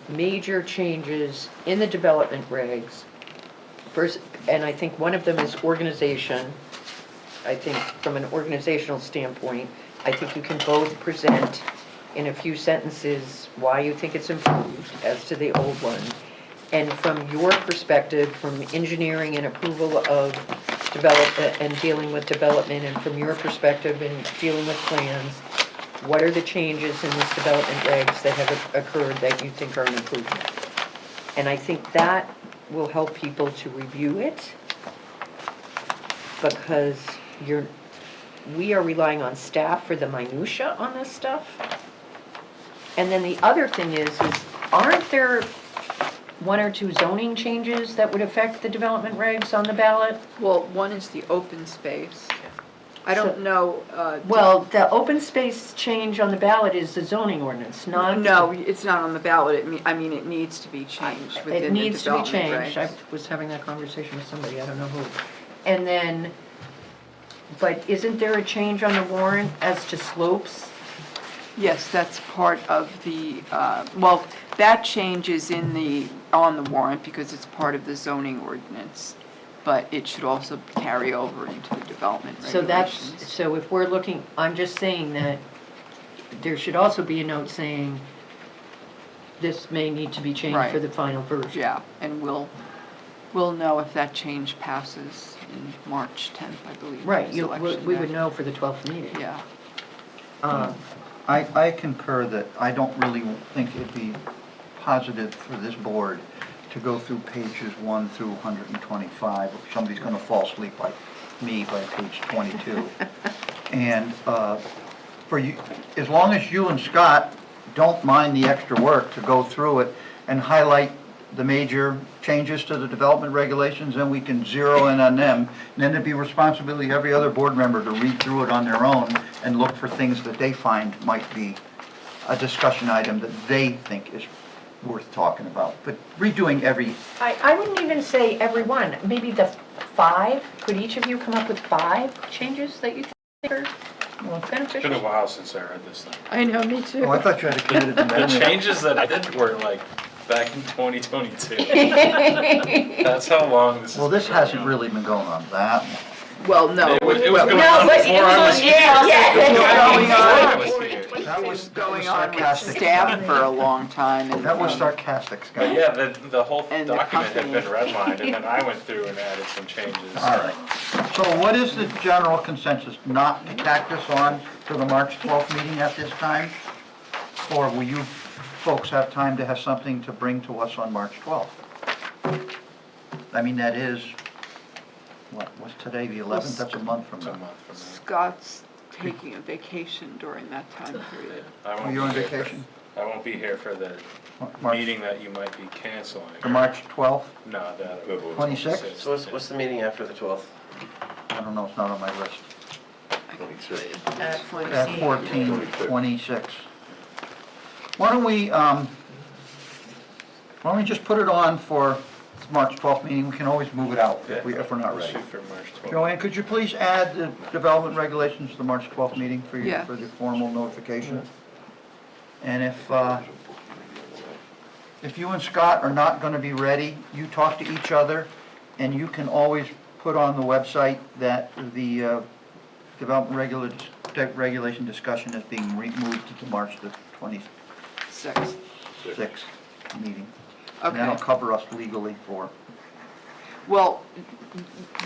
major changes in the development regs. First, and I think one of them is organization. I think from an organizational standpoint, I think you can both present in a few sentences why you think it's improved as to the old one. And from your perspective, from engineering and approval of development and dealing with development, and from your perspective in dealing with plans, what are the changes in this development regs that have occurred that you think are an improvement? And I think that will help people to review it, because we are relying on staff for the minutia on this stuff. And then the other thing is aren't there one or two zoning changes that would affect the development regs on the ballot? Well, one is the open space. I don't know. Well, the open space change on the ballot is the zoning ordinance, not. No, it's not on the ballot. It needs to be changed It within the needs to be development changed. I regs. was having that conversation with somebody, I don't know who. And then, but isn't there a change on the warrant as to slopes? Yes, that's part of the, well, that change is on the warrant because it's part of the zoning ordinance. But it should also carry over into the development So regulations. so if we're looking, I'm just saying that there should also be a note saying this may need to be changed for Right. the final version. Yeah, and we'll know if that change passes in March 10th, I believe. Right, is election we day. would know for the 12th meeting. Yeah. I concur that I don't really think it'd be positive for this board to go through pages 1 through 125. Somebody's gonna fall asleep like me by page 22. And for you, as long as you and Scott don't mind the extra work to go through it and highlight the major changes to the development regulations, then we can zero in on them. And then it'd be responsibility of every other board member to read through it on their own and look for things that they find might be a discussion item that they think is worth talking about. But redoing every, I wouldn't even say every one, maybe the 5, could each of you come up with 5 changes that you think are It's beneficial? been a while since I read this thing. I know, me too. oh, I thought you had to commit it to The memory. changes that I did were like back in 2022. That's how long this is. Well, this hasn't really been going on that long. Well, no. It was going No, on but it before I was was on- here. yeah, It was going Before I on. was here. That It was was going on with sarcastic. staff for a long time. And That was sarcastic, But Scott. yeah, the whole And the document had been company. redlined, and then I went through and added some changes. All right. So what is the general consensus? Not to tack this on to the March 12th meeting at this time? Or will you folks have time to have something to bring to us on March 12th? I mean, that is, what's today, the 11th? That's a month from It's a now. month from Scott's taking a vacation during that time period. now. I Are won't you be on here. vacation? I won't be here for the March- meeting that you might be canceling. The March 12th? No, that. 26th? So what's the meeting after the 12th? I don't know, it's not on my list. At At 14:26. Why don't we just put it on for March 12th meeting? We can always move it out if we're not ready. Shoot for March 12th. Joanne, could you please add the development regulations to the March 12th meeting for Yeah. for the formal notification? And if you and Scott are not going to be ready, you talk to each other, and you can always put on the website that the development regulation discussion is being moved to the March the 26th meeting. And that'll Okay, cover us legally for well,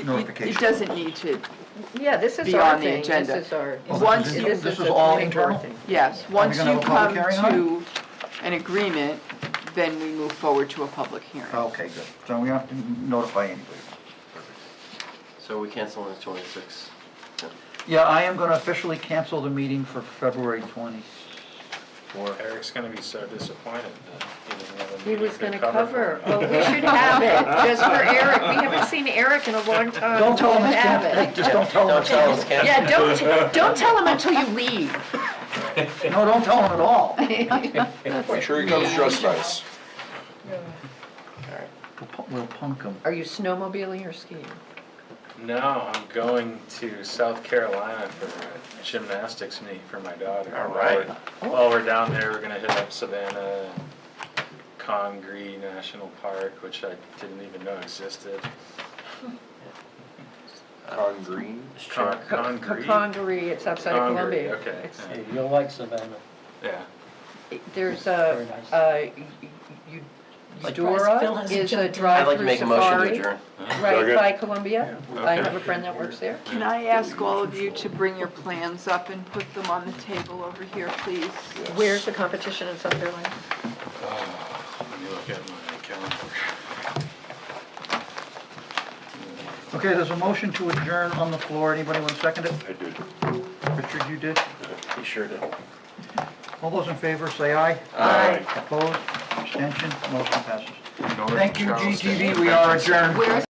notification. it doesn't need to, Yeah, this is Be our on the thing. agenda. This is our. Oh, Once this is- you- this is a all planning board internal? thing. yes, once gonna you have a public come hearing on to an agreement, then we move forward to a public hearing. Okay, good. So we don't have to notify anybody. So we cancel on the 26th. Yeah, I am going to officially cancel the meeting for February 24th. Eric's gonna be so disappointed that he doesn't have a He meeting was gonna for cover, him. well, we should have it, just for Eric. We haven't seen Eric in a long time. Don't tell him We it's have canceled. it. Just don't tell him Don't it's tell us, canceled. Ken. Yeah, don't tell him until you leave. No, don't tell him at all. Make sure he comes dressed nice. We'll punk him. Are you snowmobiling or skiing? No, I'm going to South Carolina for a gymnastics meet for my daughter. All right. While we're down there, we're gonna hit up Savannah, Congree National Park, which I didn't even know existed. Con Green. Congree? Congaree, it's outside of Congaree, Columbia. okay, It's- yeah. You'll like Savannah. Yeah. There's Very nice. Surprised Phil Eudora hasn't is a jumped in. I'd drive-through like to make a motion to safari adjourn. right by Columbia. I Okay. have a friend that works there. Can I ask all of you to bring your plans up and put them on the table over here, please? Where's the competition in South Carolina? Let me look at my calendar. Okay, there's a motion to adjourn on the floor. Anybody want to second it? I did. Richard, you did? You sure did. All those in favor, say aye. Aye. Opposed? Abstention? Motion passes. North Thank you, Charleston. GTV. We are adjourned. Where's